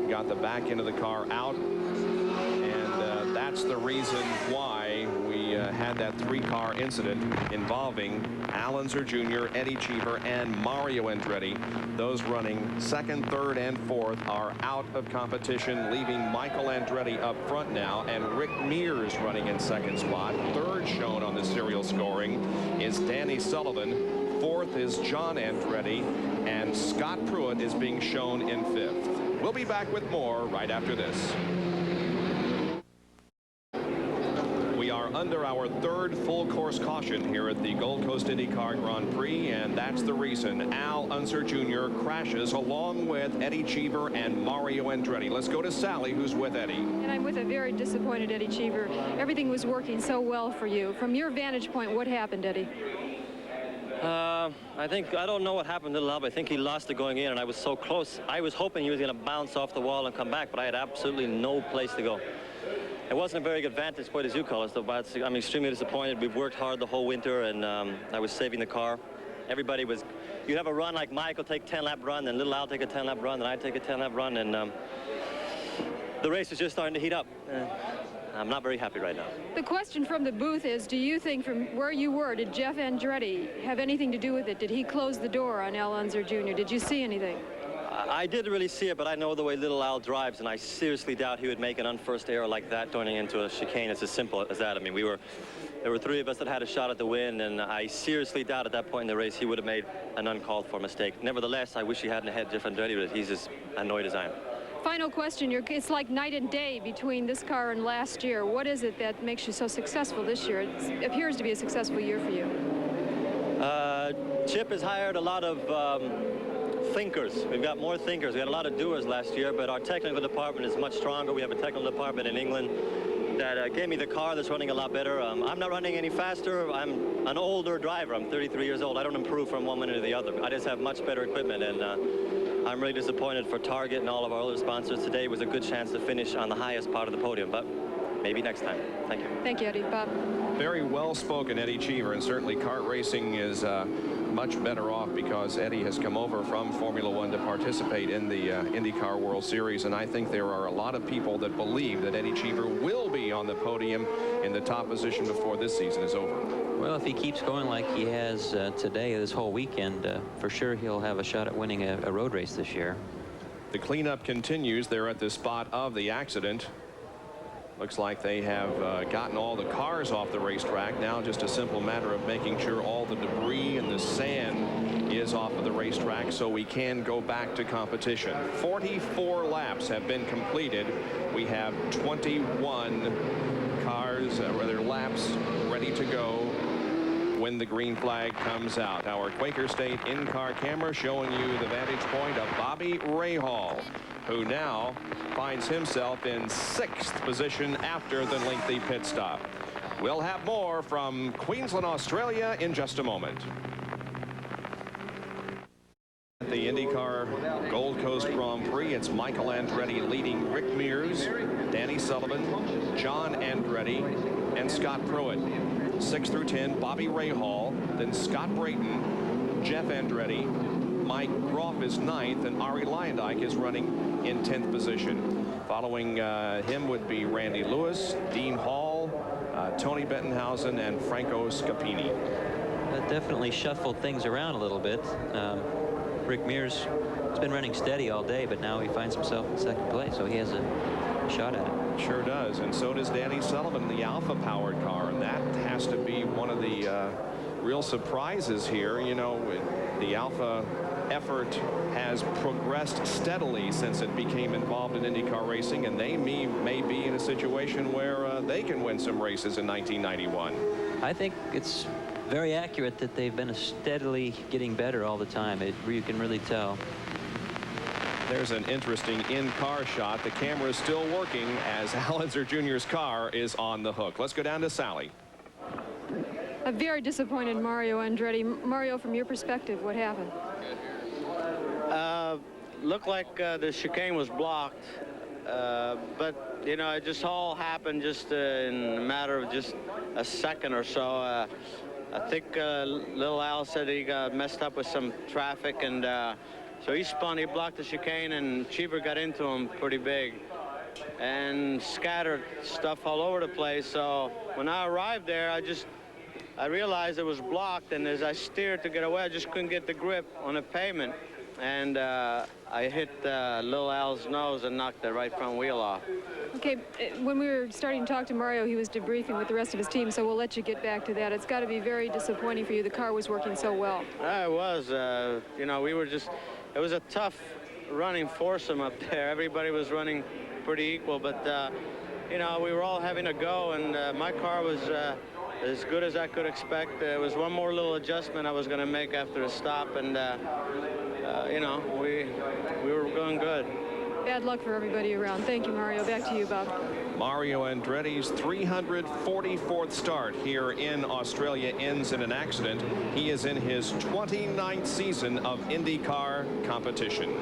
got the back end of the car out, and that's the reason why we had that three-car incident involving Al Unser Jr., Eddie Cheever, and Mario Andretti. Those running second, third, and fourth are out of competition, leaving Michael Andretti up front now, and Rick Mears running in second spot. Third shown on the serial scoring is Danny Sullivan. Fourth is John Andretti, and Scott Pruitt is being shown in fifth. We'll be back with more right after this. We are under our third full course caution here at the Gold Coast IndyCar Grand Prix, and that's the reason Al Unser Jr. crashes along with Eddie Cheever and Mario Andretti. Let's go to Sally, who's with Eddie. And I'm with a very disappointed Eddie Cheever. Everything was working so well for you. From your vantage point, what happened, Eddie? I don't know what happened to Little Al, but I think he lost it going in, and I was so close. I was hoping he was going to bounce off the wall and come back, but I had absolutely no place to go. It wasn't a very good vantage point, as you call it, so but I'm extremely disappointed. We've worked hard the whole winter, and I was saving the car. Everybody was, you have a run like Michael take a 10-lap run, then Little Al take a 10-lap run, then I take a 10-lap run, and the race is just starting to heat up. I'm not very happy right now. The question from the booth is, do you think from where you were, did Jeff Andretti have anything to do with it? Did he close the door on Al Unser Jr.? Did you see anything? I didn't really see it, but I know the way Little Al drives, and I seriously doubt he would make an unforced error like that turning into a chicane. It's as simple as that. I mean, there were three of us that had a shot at the win, and I seriously doubt at that point in the race he would have made an uncalled for mistake. Nevertheless, I wish he hadn't had Jeff Andretti, but he's as annoyed as I am. Final question. It's like night and day between this car and last year. What is it that makes you so successful this year? It appears to be a successful year for you. Chip has hired a lot of thinkers. We've got more thinkers. We had a lot of doers last year, but our technical department is much stronger. We have a technical department in England that gave me the car that's running a lot better. I'm not running any faster. I'm an older driver. I'm 33 years old. I don't improve from one minute to the other. I just have much better equipment, and I'm really disappointed for Target and all of our other sponsors. Today was a good chance to finish on the highest part of the podium, but maybe next time. Thank you. Thank you, Eddie. Bob. Very well spoken, Eddie Cheever, and certainly kart racing is much better off because Eddie has come over from Formula One to participate in the IndyCar World Series, and I think there are a lot of people that believe that Eddie Cheever will be on the podium in the top position before this season is over. Well, if he keeps going like he has today, this whole weekend, for sure he'll have a shot at winning a road race this year. The cleanup continues. They're at the spot of the accident. Looks like they have gotten all the cars off the racetrack. Now just a simple matter of making sure all the debris and the sand is off of the racetrack so we can go back to competition. 44 laps have been completed. We have 21 cars, rather laps, ready to go when the green flag comes out. Our Quaker State in-car camera showing you the vantage point of Bobby Rahal, who now finds himself in 6th position after the lengthy pit stop. We'll have more from Queensland, Australia in just a moment. The IndyCar Gold Coast Grand Prix, it's Michael Andretti leading Rick Mears, Danny Sullivan, John Andretti, and Scott Pruitt. 6 through 10, Bobby Rahal, then Scott Brayton, Jeff Andretti, Mike Groff is 9th, and Ari Leyendijk is running in 10th position. Following him would be Randy Lewis, Dean Hall, Tony Bettenhausen, and Franco Scapini. That definitely shuffled things around a little bit. Rick Mears has been running steady all day, but now he finds himself in second place, so he has a shot at it. Sure does, and so does Danny Sullivan, the Alpha-powered car, and that has to be one of the real surprises here. You know, the Alpha effort has progressed steadily since it became involved in IndyCar racing, and they may be in a situation where they can win some races in 1991. I think it's very accurate that they've been steadily getting better all the time. You can really tell. There's an interesting in-car shot. The camera is still working as Al Unser Jr.'s car is on the hook. Let's go down to Sally. A very disappointed Mario Andretti. Mario, from your perspective, what happened? Looked like the chicane was blocked, but you know, it just all happened just in a matter of just a second or so. I think little Al said he got messed up with some traffic, and so he spun, he blocked the chicane, and Cheever got into him pretty big and scattered stuff all over the place. So when I arrived there, I realized it was blocked, and as I steered to get away, I just couldn't get the grip on the pavement, and I hit Lil Al's nose and knocked the right front wheel off. Okay, when we were starting to talk to Mario, he was debriefing with the rest of his team, so we'll let you get back to that. It's got to be very disappointing for you. The car was working so well. It was. You know, it was a tough running foursome up there. Everybody was running pretty equal, but you know, we were all having a go, and my car was as good as I could expect. There was one more little adjustment I was going to make after the stop, and you know, we were going good. Bad luck for everybody around. Thank you, Mario. Back to you, Bob. Mario Andretti's 344th start here in Australia ends in an accident. He is in his 29th season of IndyCar competition.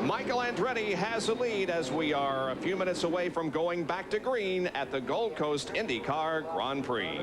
Michael Andretti has the lead as we are a few minutes away from going back to green at the Gold Coast IndyCar Grand Prix.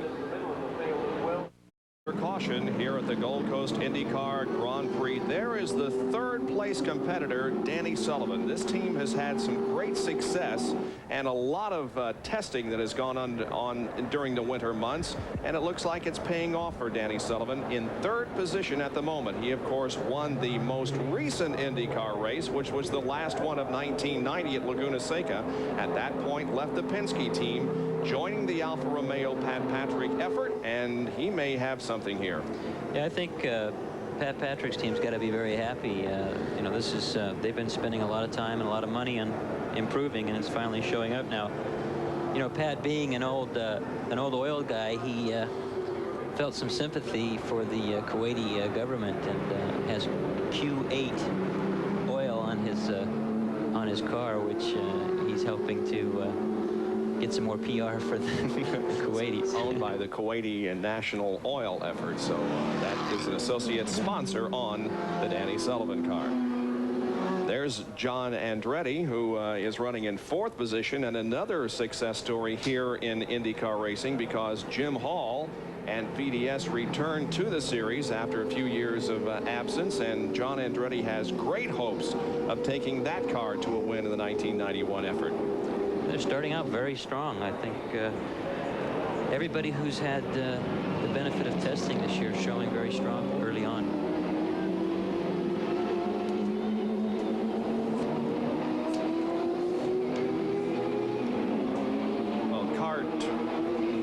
Caution here at the Gold Coast IndyCar Grand Prix. There is the third place competitor, Danny Sullivan. This team has had some great success and a lot of testing that has gone on during the winter months, and it looks like it's paying off for Danny Sullivan in third position at the moment. He, of course, won the most recent IndyCar race, which was the last one of 1990 at Laguna Seca. At that point, left the Penske team, joining the Alfa Romeo Pat Patrick effort, and he may have something here. Yeah, I think Pat Patrick's team's got to be very happy. You know, this is they've been spending a lot of time and a lot of money on improving, and it's finally showing up now. You know, Pat, being an old oil guy, he felt some sympathy for the Kuwaiti government, and has Q8 oil on his car, which he's helping to get some more PR for the Kuwaitis. Owned by the Kuwaiti National Oil effort, so that is an associate sponsor on the Danny Sullivan car. There's John Andretti, who is running in fourth position, and another success story here in IndyCar racing, because Jim Hall and VDS returned to the series after a few years of absence, and John Andretti has great hopes of taking that car to a win in the 1991 effort. They're starting out very strong. I think everybody who's had the benefit of testing this year is showing very strong early on. Well, CART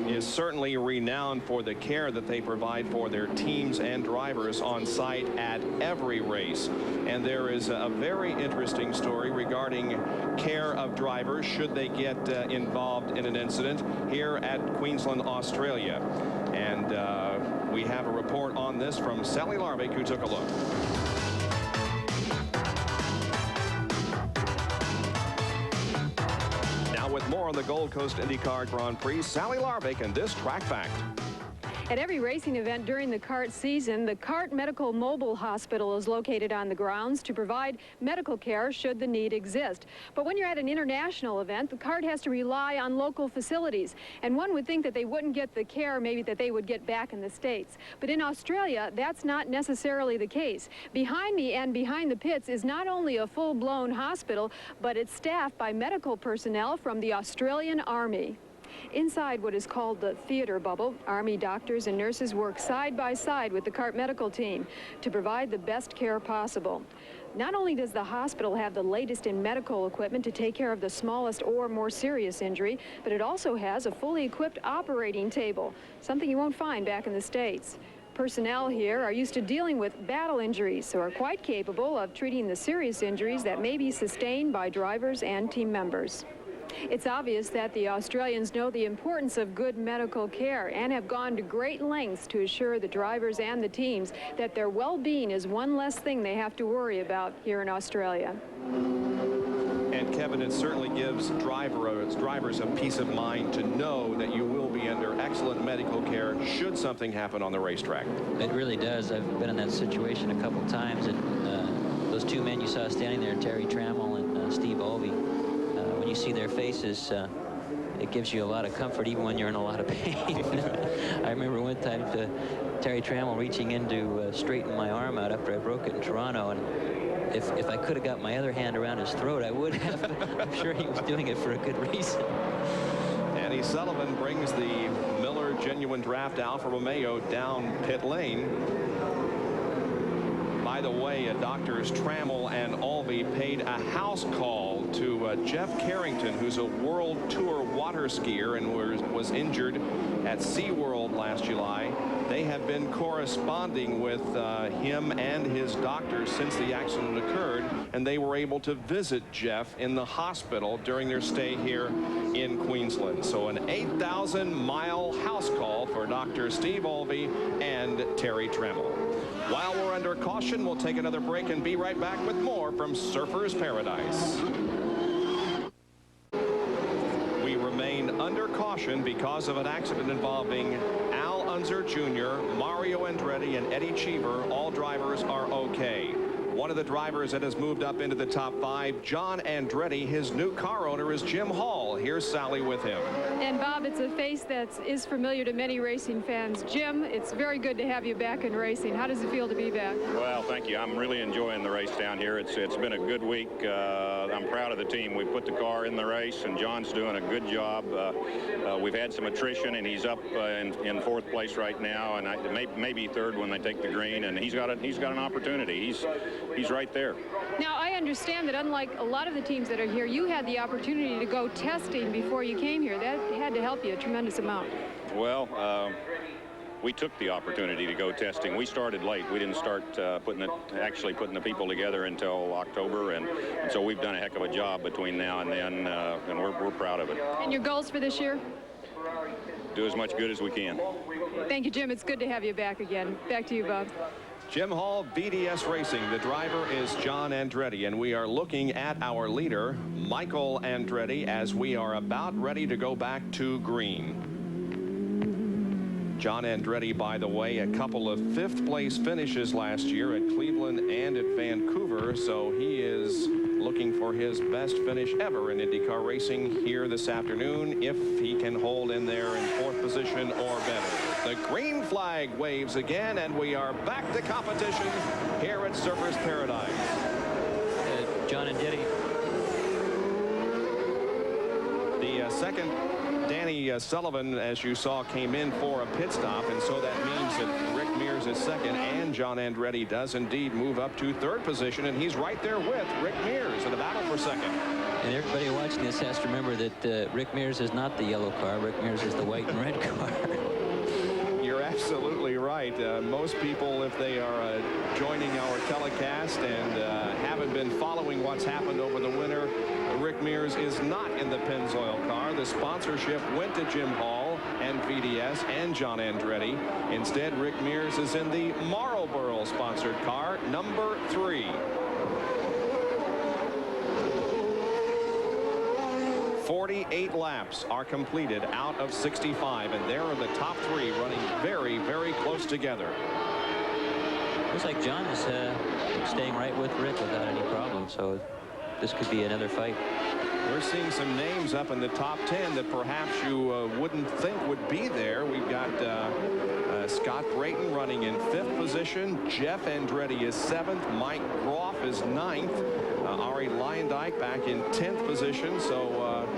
is certainly renowned for the care that they provide for their teams and drivers on site at every race. And there is a very interesting story regarding care of drivers should they get involved in an incident here at Queensland, Australia. And we have a report on this from Sally Larvik, who took a look. Now with more on the Gold Coast IndyCar Grand Prix, Sally Larvik and this track fact. At every racing event during the CART season, the CART Medical Mobile Hospital is located on the grounds to provide medical care should the need exist. But when you're at an international event, the CART has to rely on local facilities. And one would think that they wouldn't get the care maybe that they would get back in the States. But in Australia, that's not necessarily the case. Behind me and behind the pits is not only a full-blown hospital, but it's staffed by medical personnel from the Australian Army. Inside what is called the theater bubble, Army doctors and nurses work side by side with the CART medical team to provide the best care possible. Not only does the hospital have the latest in medical equipment to take care of the smallest or more serious injury, but it also has a fully equipped operating table, something you won't find back in the States. Personnel here are used to dealing with battle injuries, so are quite capable of treating the serious injuries that may be sustained by drivers and team members. It's obvious that the Australians know the importance of good medical care and have gone to great lengths to assure the drivers and the teams that their well-being is one less thing they have to worry about here in Australia. And Kevin, it certainly gives drivers a peace of mind to know that you will be under excellent medical care should something happen on the racetrack. It really does. I've been in that situation a couple times, and those two men you saw standing there, Terry Trammell and Steve Olvey, when you see their faces, it gives you a lot of comfort even when you're in a lot of pain. I remember one time Terry Trammell reaching in to straighten my arm out after I broke it in Toronto, and if I could have got my other hand around his throat, I would have. I'm sure he was doing it for a good reason. Danny Sullivan brings the Miller Genuine Draft Alfa Romeo down pit lane. By the way, Doctors Trammell and Olvey paid a house call to Jeff Carrington, who's a World Tour water skier and was injured at SeaWorld last July. They have been corresponding with him and his doctors since the accident occurred, and they were able to visit Jeff in the hospital during their stay here in Queensland. So an 8,000-mile house call for Dr. Steve Olvey and Terry Trammell. While we're under caution, we'll take another break and be right back with more from Surfers Paradise. We remain under caution because of an accident involving Al Unser Jr., Mario Andretti, and Eddie Cheever. All drivers are okay. One of the drivers that has moved up into the top 5, John Andretti. His new car owner is Jim Hall. Here's Sally with him. And Bob, it's a face that is familiar to many racing fans. Jim, it's very good to have you back in racing. How does it feel to be back? Well, thank you. I'm really enjoying the race down here. It's been a good week. I'm proud of the team. We put the car in the race, and John's doing a good job. We've had some attrition, and he's up in 4th place right now, and maybe 3rd when they take the green. And he's got an opportunity. He's right there. Now, I understand that unlike a lot of the teams that are here, you had the opportunity to go testing before you came here. That had to help you a tremendous amount. Well, we took the opportunity to go testing. We started late. We didn't start actually putting the people together until October, and so we've done a heck of a job between now and then, and we're proud of it. And your goals for this year? Do as much good as we can. Thank you, Jim. It's good to have you back again. Back to you, Bob. Jim Hall, VDS Racing. The driver is John Andretti, and we are looking at our leader, Michael Andretti, as we are about ready to go back to green. John Andretti, by the way, a couple of 5th place finishes last year at Cleveland and at Vancouver, so he is looking for his best finish ever in IndyCar racing here this afternoon, if he can hold in there in 4th position or better. The green flag waves again, and we are back to competition here at Surfers Paradise. John Andretti. The second, Danny Sullivan, as you saw, came in for a pit stop, and so that means that Rick Mears is 2nd, and John Andretti does indeed move up to 3rd position, and he's right there with Rick Mears in the battle for 2nd. And everybody watching this has to remember that Rick Mears is not the yellow car. Rick Mears is the white and red car. You're absolutely right. Most people, if they are joining our telecast and haven't been following what's happened over the winter, Rick Mears is not in the Pennzoil car. The sponsorship went to Jim Hall and VDS and John Andretti. Instead, Rick Mears is in the Marlboro sponsored car, number 3. 48 laps are completed out of 65, and there are the top three running very, very close together. Looks like John is staying right with Rick without any problem, so this could be another fight. We're seeing some names up in the top 10 that perhaps you wouldn't think would be there. We've got Scott Brayton running in 5th position. Jeff Andretti is 7th. Mike Groff is 9th. Ari Leyendijk back in 10th position. So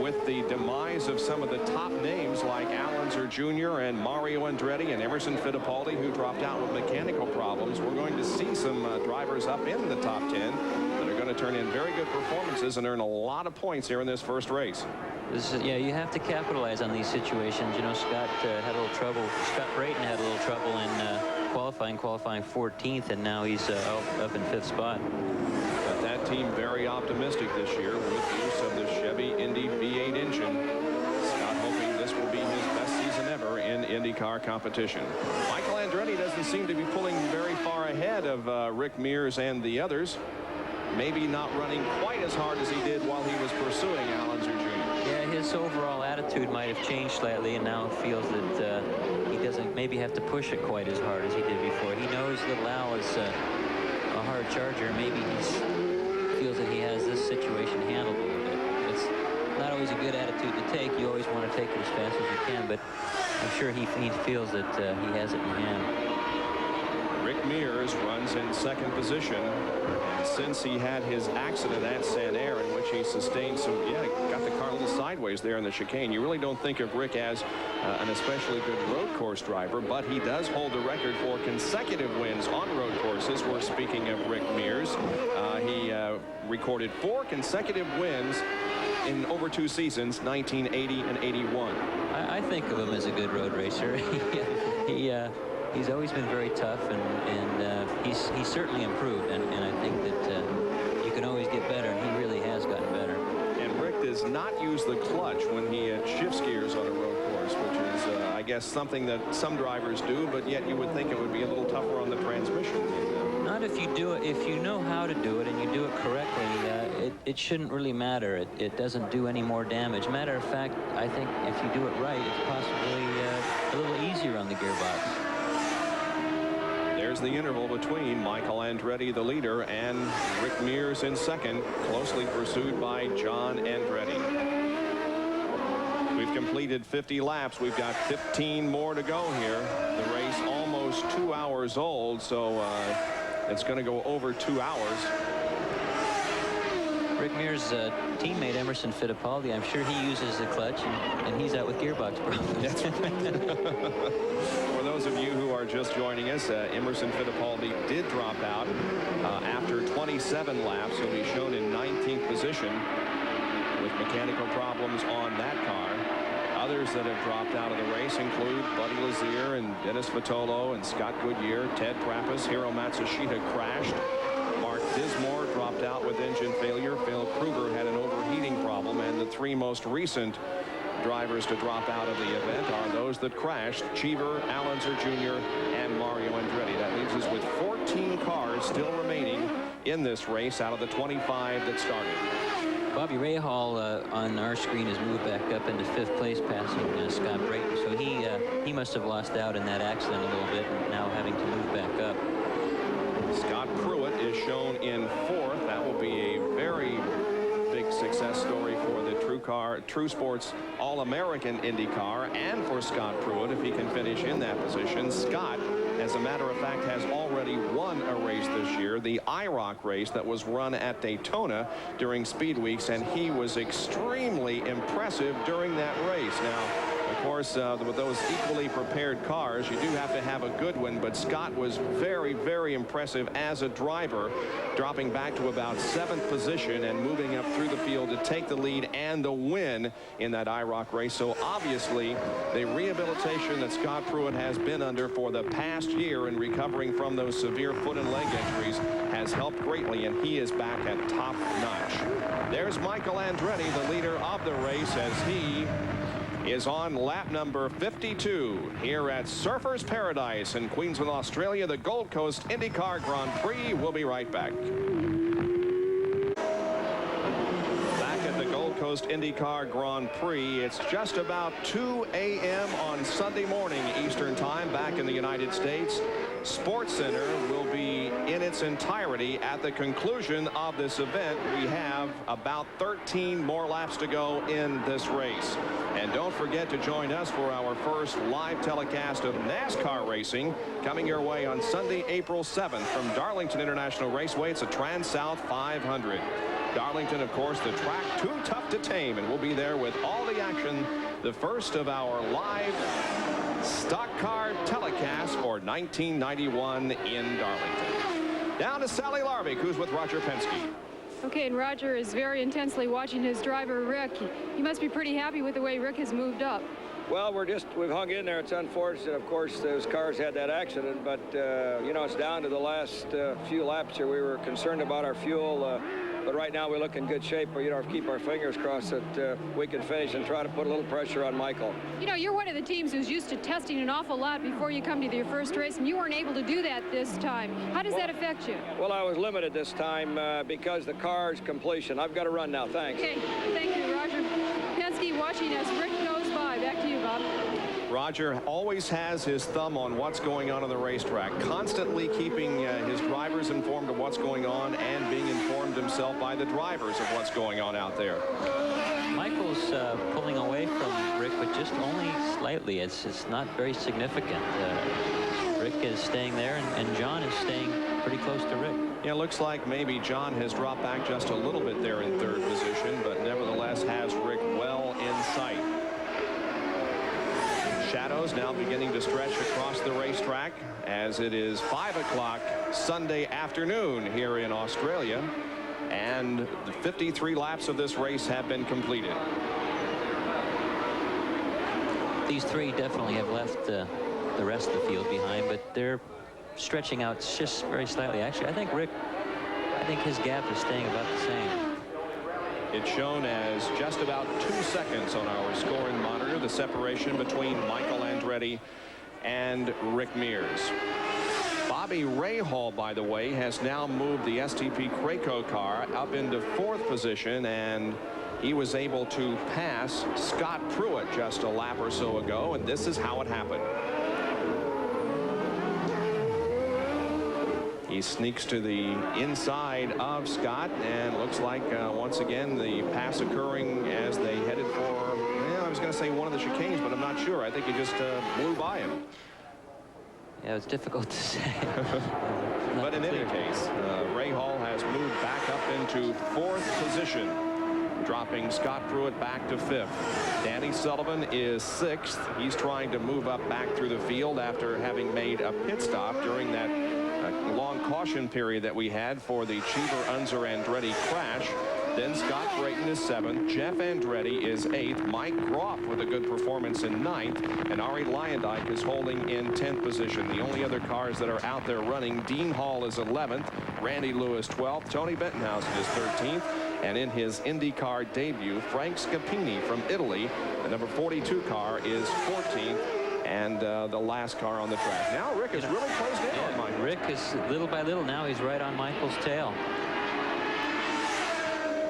with the demise of some of the top names like Alonso Jr. and Mario Andretti and Emerson Fittipaldi, who dropped out with mechanical problems, we're going to see some drivers up in the top 10 that are going to turn in very good performances and earn a lot of points here in this first race. Yeah, you have to capitalize on these situations. You know, Scott had a little trouble. Scott Brayton had a little trouble in qualifying 14th, and now he's up in 5th spot. But that team very optimistic this year with use of the Chevy Indy V8 engine. Scott hoping this will be his best season ever in IndyCar competition. Michael Andretti doesn't seem to be pulling very far ahead of Rick Mears and the others. Maybe not running quite as hard as he did while he was pursuing Alonso Jr. Yeah, his overall attitude might have changed slightly, and now feels that he doesn't maybe have to push it quite as hard as he did before. He knows little Al is a hard charger. Maybe he feels that he has this situation handled a little bit. It's not always a good attitude to take. You always want to take it as fast as you can, but I'm sure he feels that he has it in hand. Rick Mears runs in 2nd position. Since he had his accident at Sanair, in which he sustained some, got the car a little sideways there in the chicane. You really don't think of Rick as an especially good road course driver, but he does hold the record for consecutive wins on road courses. We're speaking of Rick Mears. He recorded 4 consecutive wins in over 2 seasons, 1980 and 81. I think of him as a good road racer. He's always been very tough, and he's certainly improved, and I think that you can always get better, and he really has gotten better. And Rick does not use the clutch when he shifts gears on a road course, which is, I guess, something that some drivers do, but yet you would think it would be a little tougher on the transmission. Not if you do it. If you know how to do it and you do it correctly, it shouldn't really matter. It doesn't do any more damage. Matter of fact, I think if you do it right, it's possibly a little easier on the gearbox. There's the interval between Michael Andretti, the leader, and Rick Mears in 2nd, closely pursued by John Andretti. We've completed 50 laps. We've got 15 more to go here. The race almost 2 hours old, so it's going to go over 2 hours. Rick Mears' teammate Emerson Fittipaldi, I'm sure he uses the clutch, and he's out with gearbox problems. That's right. For those of you who are just joining us, Emerson Fittipaldi did drop out after 27 laps. He'll be shown in 19th position with mechanical problems on that car. Others that have dropped out of the race include Buddy Lazier and Dennis Vitolo and Scott Goodyear, Ted Trappis, Hiro Matsushita crashed. Mark Dismore dropped out with engine failure. Phil Kruger had an overheating problem, and the 3 most recent drivers to drop out of the event are those that crashed: Cheever, Alonso Jr., and Mario Andretti. That leaves us with 14 cars still remaining in this race out of the 25 that started. Bobby Rahal on our screen has moved back up into 5th place, passing Scott Brayton. So he must have lost out in that accident a little bit, and now having to move back up. Scott Pruitt is shown in 4th. That will be a very big success story for the True Sports All-American IndyCar, and for Scott Pruitt if he can finish in that position. Scott, as a matter of fact, has already won a race this year, the IROC race that was run at Daytona during Speed Weeks, and he was extremely impressive during that race. Now, of course, with those equally prepared cars, you do have to have a good one, but Scott was very, very impressive as a driver, dropping back to about 7th position and moving up through the field to take the lead and the win in that IROC race. So obviously, the rehabilitation that Scott Pruitt has been under for the past year in recovering from those severe foot and leg injuries has helped greatly, and he is back at top notch. There's Michael Andretti, the leader of the race, as he is on lap number 52 here at Surfers Paradise in Queensland, Australia, the Gold Coast IndyCar Grand Prix. We'll be right back. Back at the Gold Coast Coast IndyCar Grand Prix. It's just about 2 a.m. on Sunday morning Eastern Time back in the United States. SportsCenter will be in its entirety at the conclusion of this event. We have about 13 more laps to go in this race. And don't forget to join us for our first live telecast of NASCAR racing coming your way on Sunday, April 7th from Darlington International Raceway. It's a Trans-South 500. Darlington, of course, the track too tough to tame, and we'll be there with all the action. The first of our live stock car telecast for 1991 in Darlington. Down to Sally Larbick, who's with Roger Penske. Okay, and Roger is very intensely watching his driver, Rick. He must be pretty happy with the way Rick has moved up. Well, we've hung in there. It's unfortunate, of course, those cars had that accident, but, you know, it's down to the last few laps here. We were concerned about our fuel, but right now we look in good shape. You know, keep our fingers crossed that we can finish and try to put a little pressure on Michael. You know, you're one of the teams who's used to testing an awful lot before you come to your first race, and you weren't able to do that this time. How does that affect you? Well, I was limited this time because the car's completion. I've got to run now. Thanks. Okay, thank you, Roger. Penske watching as Rick goes by. Back to you, Bob. Roger always has his thumb on what's going on the racetrack, constantly keeping his drivers informed of what's going on and being informed himself by the drivers of what's going on out there. Michael's pulling away from Rick, but just only slightly. It's not very significant. Rick is staying there, and John is staying pretty close to Rick. Yeah, it looks like maybe John has dropped back just a little bit there in third position, but nevertheless has Rick well in sight. Shadows now beginning to stretch across the racetrack as it is 5 o'clock Sunday afternoon here in Australia, and the 53 laps of this race have been completed. These three definitely have left the rest of the field behind, but they're stretching out just very slightly. Actually, I think his gap is staying about the same. It's shown as just about 2 seconds on our scoring monitor, the separation between Michael Andretti and Rick Mears. Bobby Rahal, by the way, has now moved the STP Crayco car up into 4th position, and he was able to pass Scott Pruitt just a lap or so ago, and this is how it happened. He sneaks to the inside of Scott, and looks like once again the pass occurring as they headed for, well, I was going to say one of the chicanes, but I'm not sure. I think he just blew by him. Yeah, it's difficult to say. But in any case, Rahal has moved back up into 4th position, dropping Scott Pruitt back to 5th. Danny Sullivan is 6th. He's trying to move up back through the field after having made a pit stop during that long caution period that we had for the Cheever-Unser Andretti crash. Then Scott Brayton is 7th. Jeff Andretti is 8th. Mike Groff with a good performance in 9th. And Ari Luyendyk is holding in 10th position. The only other cars that are out there running, Dean Hall is 11th. Randy Lewis 12th. Tony Bettenhausen is 13th. And in his IndyCar debut, Frank Scapini from Italy, the number 42 car, is 14th. And the last car on the track. Now Rick is really closed in on Michael. Rick is little by little now he's right on Michael's tail.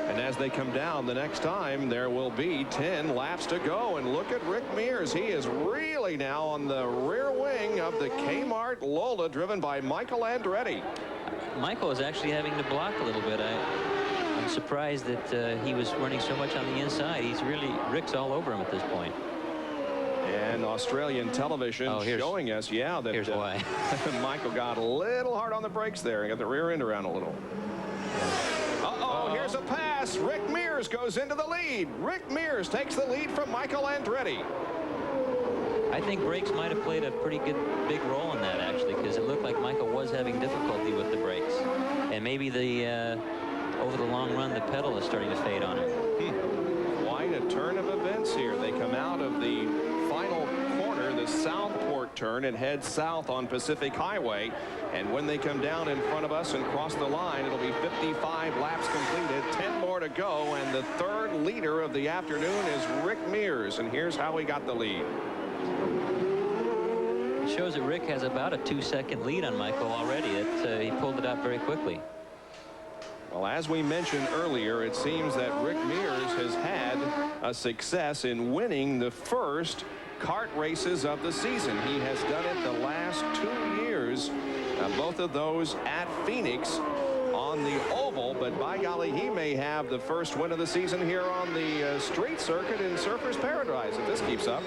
And as they come down the next time, there will be 10 laps to go. And look at Rick Mears. He is really now on the rear wing of the Kmart Lola driven by Michael Andretti. Michael is actually having to block a little bit. I'm surprised that he was running so much on the inside. Rick's all over him at this point. And Australian television showing us, yeah, that here's why. Michael got a little hard on the brakes there and got the rear end around a little. Here's a pass. Rick Mears goes into the lead. Rick Mears takes the lead from Michael Andretti. I think brakes might have played a pretty good big role in that, actually, because it looked like Michael was having difficulty with the brakes. And maybe over the long run, the pedal is starting to fade on him. Quite a turn of events here. They come out of the final corner, the Southport turn, and head south on Pacific Highway. And when they come down in front of us and cross the line, it'll be 55 laps completed, 10 more to go. And the third leader of the afternoon is Rick Mears. And here's how he got the lead. It shows that Rick has about a 2-second lead on Michael already. He pulled it out very quickly. Well, as we mentioned earlier, it seems that Rick Mears has had a success in winning the first kart races of the season. He has done it the last 2 years, both of those at Phoenix on the oval, but by golly, he may have the first win of the season here on the street circuit in Surfers Paradise if this keeps up.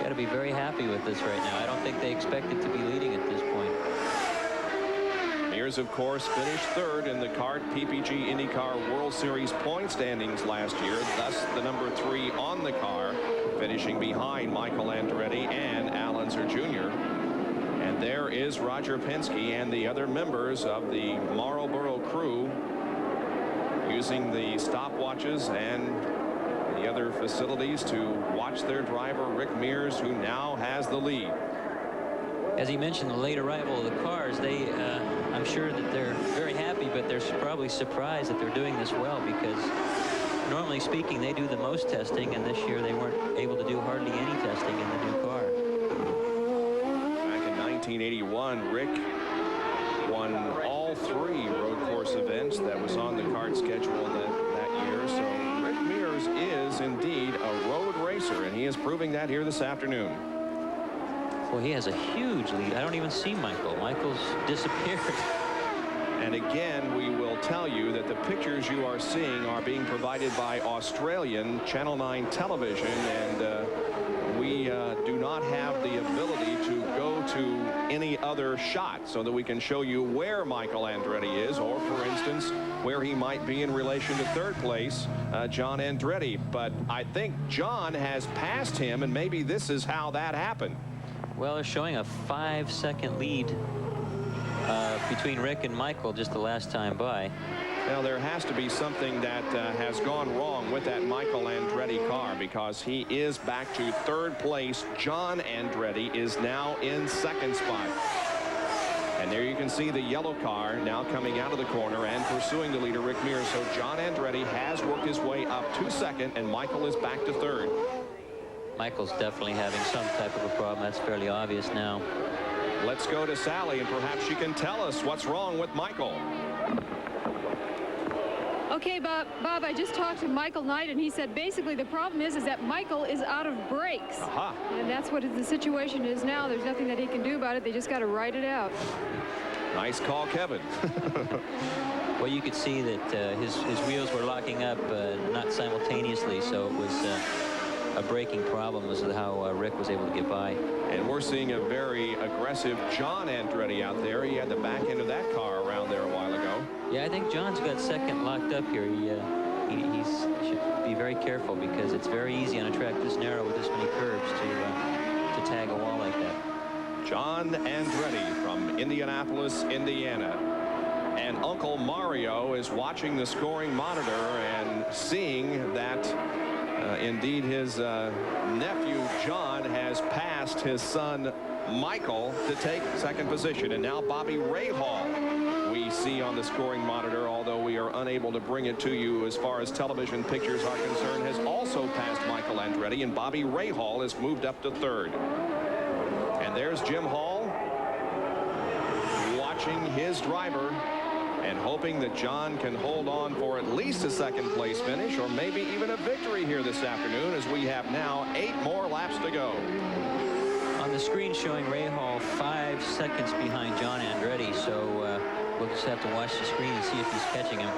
Got to be very happy with this right now. I don't think they expected to be leading at this point. Mears, of course, finished third in the kart PPG IndyCar World Series point standings last year, thus the number 3 on the car, finishing behind Michael Andretti and Al Unser Jr. And there is Roger Penske and the other members of the Marlboro crew using the stopwatches and the other facilities to watch their driver Rick Mears, who now has the lead. As he mentioned, the late arrival of the cars, they I'm sure that they're very happy, but they're probably surprised that they're doing this well, because normally speaking they do the most testing, and this year they weren't able to do hardly any testing in the new car. Back in 1981, Rick won all 3 road course events that was on the kart schedule that year. So Rick Mears is indeed a road racer, and he is proving that here this afternoon. Well, he has a huge lead. I don't even see Michael. Michael's disappeared. And again, we will tell you that the pictures you are seeing are being provided by Australian Channel 9 television, and we do not have the ability to go to any other shot so that we can show you where Michael Andretti is, or for instance where he might be in relation to third place John Andretti. But I think John has passed him, and maybe this is how that happened. Well, they're showing a 5-second lead between Rick and Michael just the last time by. Now, there has to be something that has gone wrong with that Michael Andretti car, because he is back to third place. John Andretti is now in second spot. And there you can see the yellow car now coming out of the corner and pursuing the leader, Rick Mears. So John Andretti has worked his way up to second, and Michael is back to third. Michael's definitely having some type of a problem. That's fairly obvious now. Let's go to Sally, and perhaps she can tell us what's wrong with Michael. Okay, Bob, I just talked to Michael Knight, and he said basically the problem is that Michael is out of brakes. Aha. And that's what the situation is now. There's nothing that he can do about it. They just got to ride it out. Nice call, Kevin. Well, you could see that his wheels were locking up not simultaneously, so it was a braking problem is how Rick was able to get by. And we're seeing a very aggressive John Andretti out there. He had the back end of that car around there a while ago. Yeah, I think John's got second locked up here. He should be very careful, because it's very easy on a track this narrow with this many curves to tag a wall like that. John Andretti from Indianapolis, Indiana. And Uncle Mario is watching the scoring monitor and seeing that indeed his nephew John has passed his son Michael to take second position. And now Bobby Rahal we see on the scoring monitor, although we are unable to bring it to you as far as television pictures are concerned, has also passed Michael Andretti, and Bobby Rahal has moved up to third. And there's Jim Hall watching his driver and hoping that John can hold on for at least a second place finish, or maybe even a victory here this afternoon, as we have now 8 more laps to go. On the screen showing Rahal 5 seconds behind John Andretti, so we'll just have to watch the screen and see if he's catching him.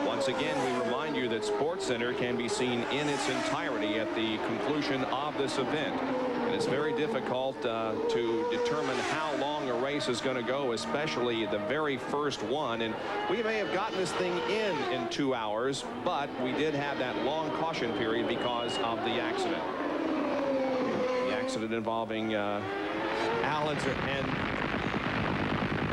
Once again, we remind you that SportsCenter can be seen in its entirety at the conclusion of this event. And it's very difficult to determine how long a race is going to go, especially the very first one. And we may have gotten this thing in 2 hours, but we did have that long caution period because of the accident. The accident involving Al Unser and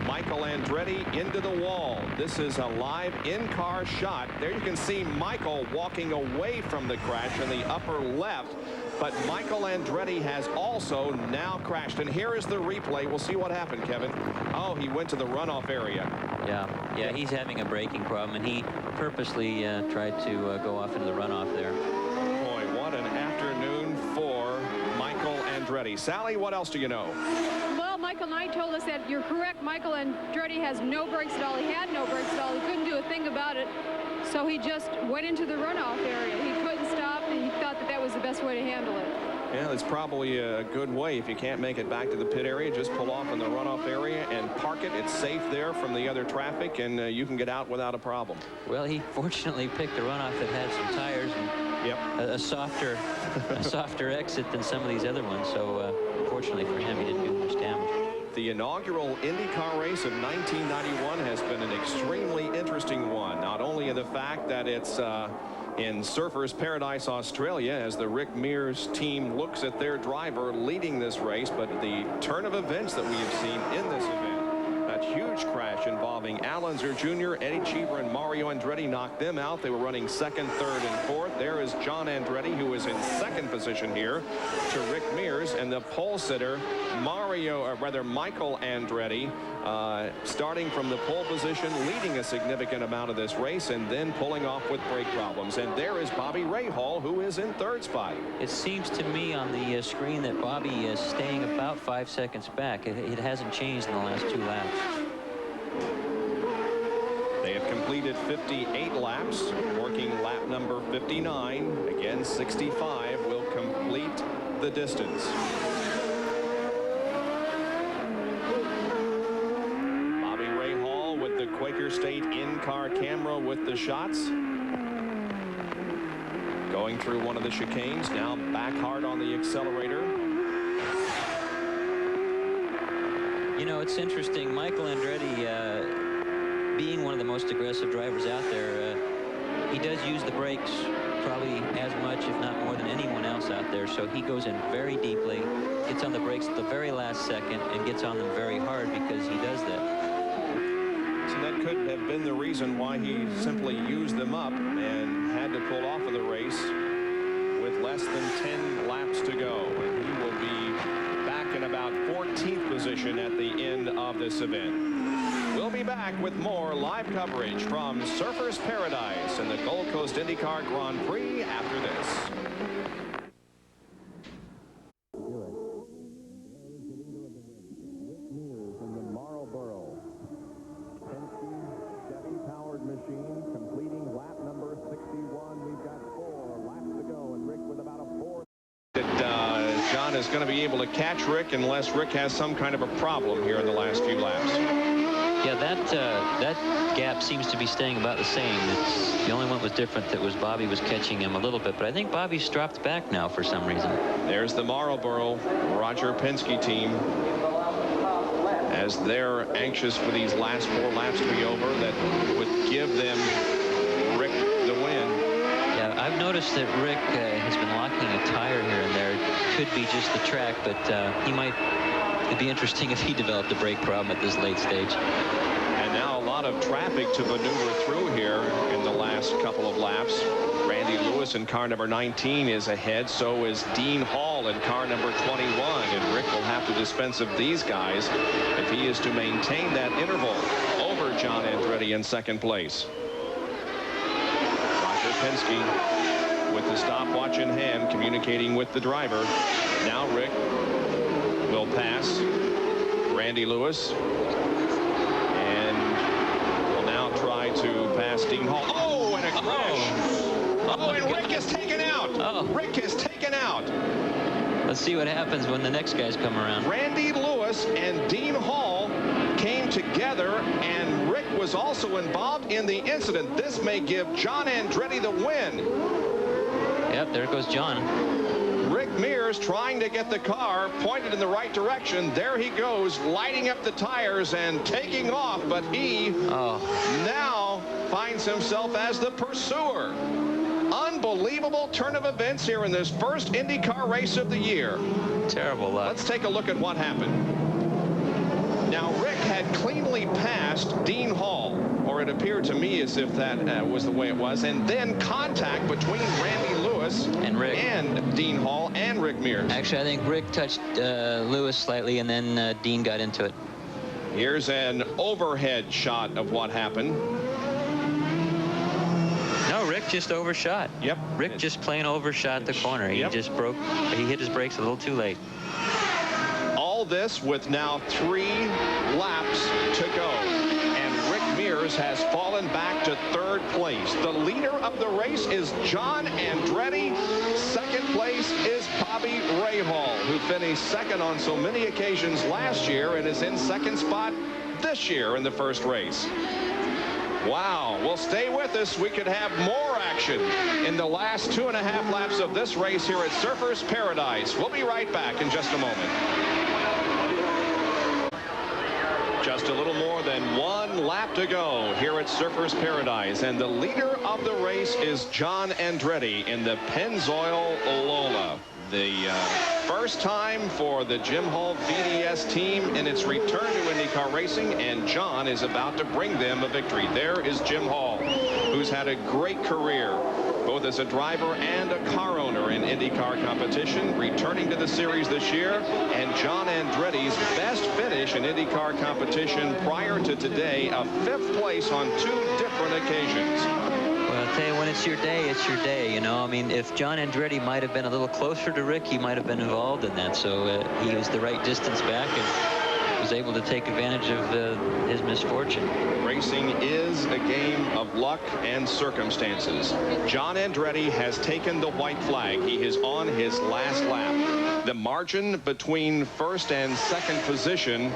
Michael Andretti into the wall. This is a live in-car shot. There you can see Michael walking away from the crash in the upper left, but Michael Andretti has also now crashed. And here is the replay. We'll see what happened, Kevin. Oh, he went to the runoff area. Yeah, he's having a braking problem, and he purposely tried to go off into the runoff there. Boy, what an afternoon for Michael Andretti. Sally, what else do you know? Well, Well, Michael Knight told us that you're correct. Michael Andretti has no brakes at all. He had no brakes at all. He couldn't do a thing about it. So he just went into the runoff area. He couldn't stop, and he thought that that was the best way to handle it. Yeah, that's probably a good way. If you can't make it back to the pit area, just pull off in the runoff area and park it. It's safe there from the other traffic, and you can get out without a problem. Well, he fortunately picked a runoff that had some tires and a softer exit than some of these other ones. So fortunately for him, he didn't do much damage. The inaugural IndyCar race of 1991 has been an extremely interesting one. Not only in the fact that it's in Surfers Paradise, Australia, as the Rick Mears team looks at their driver leading this race, but the turn of events that we have seen in this event. That huge crash involving Al Unser Jr., Eddie Cheever, and Mario Andretti knocked them out. They were running second, third, and fourth. There is John Andretti, who is in second position here to Rick Mears, and the pole sitter, Michael Andretti, starting from the pole position, leading a significant amount of this race, and then pulling off with brake problems. And there is Bobby Rahal, who is in third spot. It seems to me on the screen that Bobby is staying about 5 seconds back. It hasn't changed in the last 2 laps. They have completed 58 laps, working lap number 59. Again, 65 will complete the distance. Quaker State in-car camera with the shots. Going through one of the chicanes, now back hard on the accelerator. You know, it's interesting. Michael Andretti, being one of the most aggressive drivers out there, he does use the brakes probably as much, if not more, than anyone else out there. So he goes in very deeply, gets on the brakes at the very last second, and gets on them very hard because he does that. So that could have been the reason why he simply used them up and had to pull off of the race with less than 10 laps to go. And he will be back in about 14th position at the end of this event. We'll be back with more live coverage from Surfers Paradise and the Gold Coast IndyCar Grand Prix after this. Is going to be able to catch Rick unless Rick has some kind of a problem here in the last few laps. Yeah, that gap seems to be staying about the same. The only one was different that was Bobby was catching him a little bit, but I think Bobby's dropped back now for some reason. There's the Marlboro Roger Penske team as they're anxious for these last 4 laps to be over that would give them Rick the win. Yeah, I've noticed that Rick has been locking a tire here and there. It could be just the track, but it'd be interesting if he developed a brake problem at this late stage. And now a lot of traffic to maneuver through here in the last couple of laps. Randy Lewis in car number 19 is ahead. So is Dean Hall in car number 21. And Rick will have to dispense of these guys if he is to maintain that interval over John Andretti in second place. Roger Penske with the stopwatch in hand, communicating with the driver. Now Rick will pass Randy Lewis and will now try to pass Dean Hall. Oh, and a crash. Oh, and Rick is taken out. Rick is taken out. Let's see what happens when the next guys come around. Randy Lewis and Dean Hall came together, and Rick was also involved in the incident. This may give John Andretti the win. Yep, there goes John. Rick Mears trying to get the car pointed in the right direction. There he goes, lighting up the tires and taking off, but he now finds himself as the pursuer. Unbelievable turn of events here in this first IndyCar race of the year. Terrible luck. Let's take a look at what happened. Now, Rick had cleanly passed Dean Hall, or it appeared to me as if that was the way it was, and then contact between Randy Lewis and Rick and Dean Hall and Rick Mears. Actually, I think Rick touched Lewis slightly, and then Dean got into it. Here's an overhead shot of what happened. No, Rick just overshot. Yep. Rick just plain overshot the corner. He just broke. He hit his brakes a little too late. this with now 3 laps to go. And Rick Mears has fallen back to 3rd place. The leader of the race is John Andretti. 2nd place is Bobby Rahal, who finished 2nd on so many occasions last year and is in 2nd spot this year in the first race. Wow. Well, stay with us. We could have more action in the last 2.5 laps of this race here at Surfers Paradise. We'll be right back in just a moment. Just a little more than 1 lap to go here at Surfers Paradise, and the leader of the race is John Andretti in the Pennzoil Lola. The first time for the Jim Hall VDS team in its return to IndyCar racing, and John is about to bring them a victory. There is Jim Hall, who's had a great career, both as a driver and a car owner in IndyCar competition, returning to the series this year, and John Andretti's best finish in IndyCar competition prior to today, a 5th place on 2 different occasions. Well, I'll tell you, when it's your day, it's your day, you know. I mean, if John Andretti might have been a little closer to Rick, he might have been involved in that. So he was the right distance back and was able to take advantage of his misfortune. Racing is a game of luck and circumstances. John Andretti has taken the white flag. He is on his last lap. The margin between 1st and 2nd position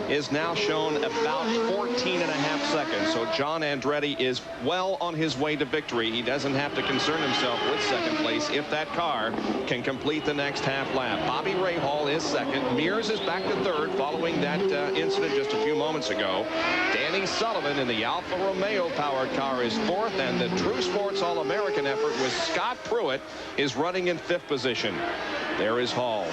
is now shown about 14.5 seconds. So John Andretti is well on his way to victory. He doesn't have to concern himself with 2nd place if that car can complete the next half lap. Bobby Rahal is 2nd. Mears is back to 3rd following that incident just a few moments ago. Danny Sullivan in the Alfa Romeo powered car is 4th, and the True Sports All-American effort with Scott Pruitt is running in 5th position. There is Hall,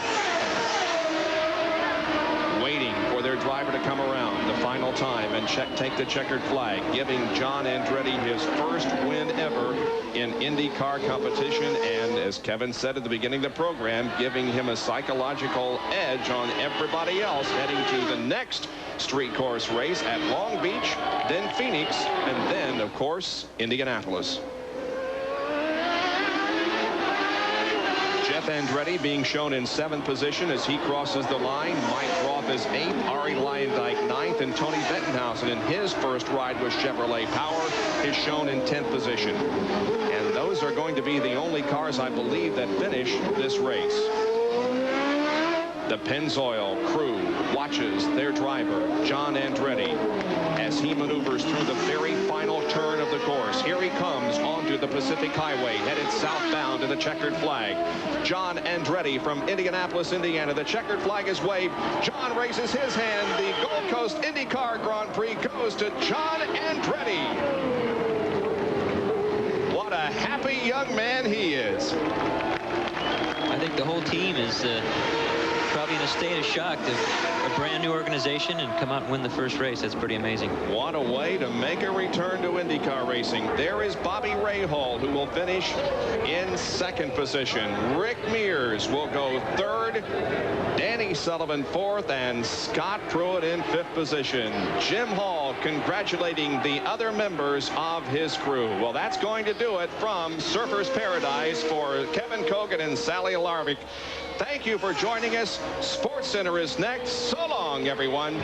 waiting for their driver to come around the final time and take the checkered flag, giving John Andretti his first win ever in IndyCar competition, and as Kevin said at the beginning of the program, giving him a psychological edge on everybody else heading to the next street course race at Long Beach, then Phoenix, and then, of course, Indianapolis. Jeff Andretti being shown in 7th position as he crosses the line. Mike Roth is 8th, Ari Leyendijk 9th, and Tony Bettenhausen in his first ride with Chevrolet Power is shown in 10th position. And those are going to be the only cars, I believe, that finish this race. The Pennzoil crew watches their driver, John Andretti, as he maneuvers through the very final turn of the course. Here he comes onto the Pacific Highway, headed southbound to the checkered flag. John Andretti from Indianapolis, Indiana. The checkered flag is waved. John raises his hand. The Gold Coast IndyCar Grand Prix goes to John Andretti. What a happy young man he is. I think the whole team is probably in a state of shock to a brand new organization and come out and win the first race. That's pretty amazing. What a way to make a return to IndyCar racing. There is Bobby Rahal, who will finish in 2nd position. Rick Mears will go 3rd. Danny Sullivan 4th, and Scott Pruitt in 5th position. Jim Hall congratulating the other members of his crew. Well, that's going to do it from Surfers Paradise for Kevin Kogan and Sally Larvik. Thank you for joining us. SportsCenter is next. So long, everyone.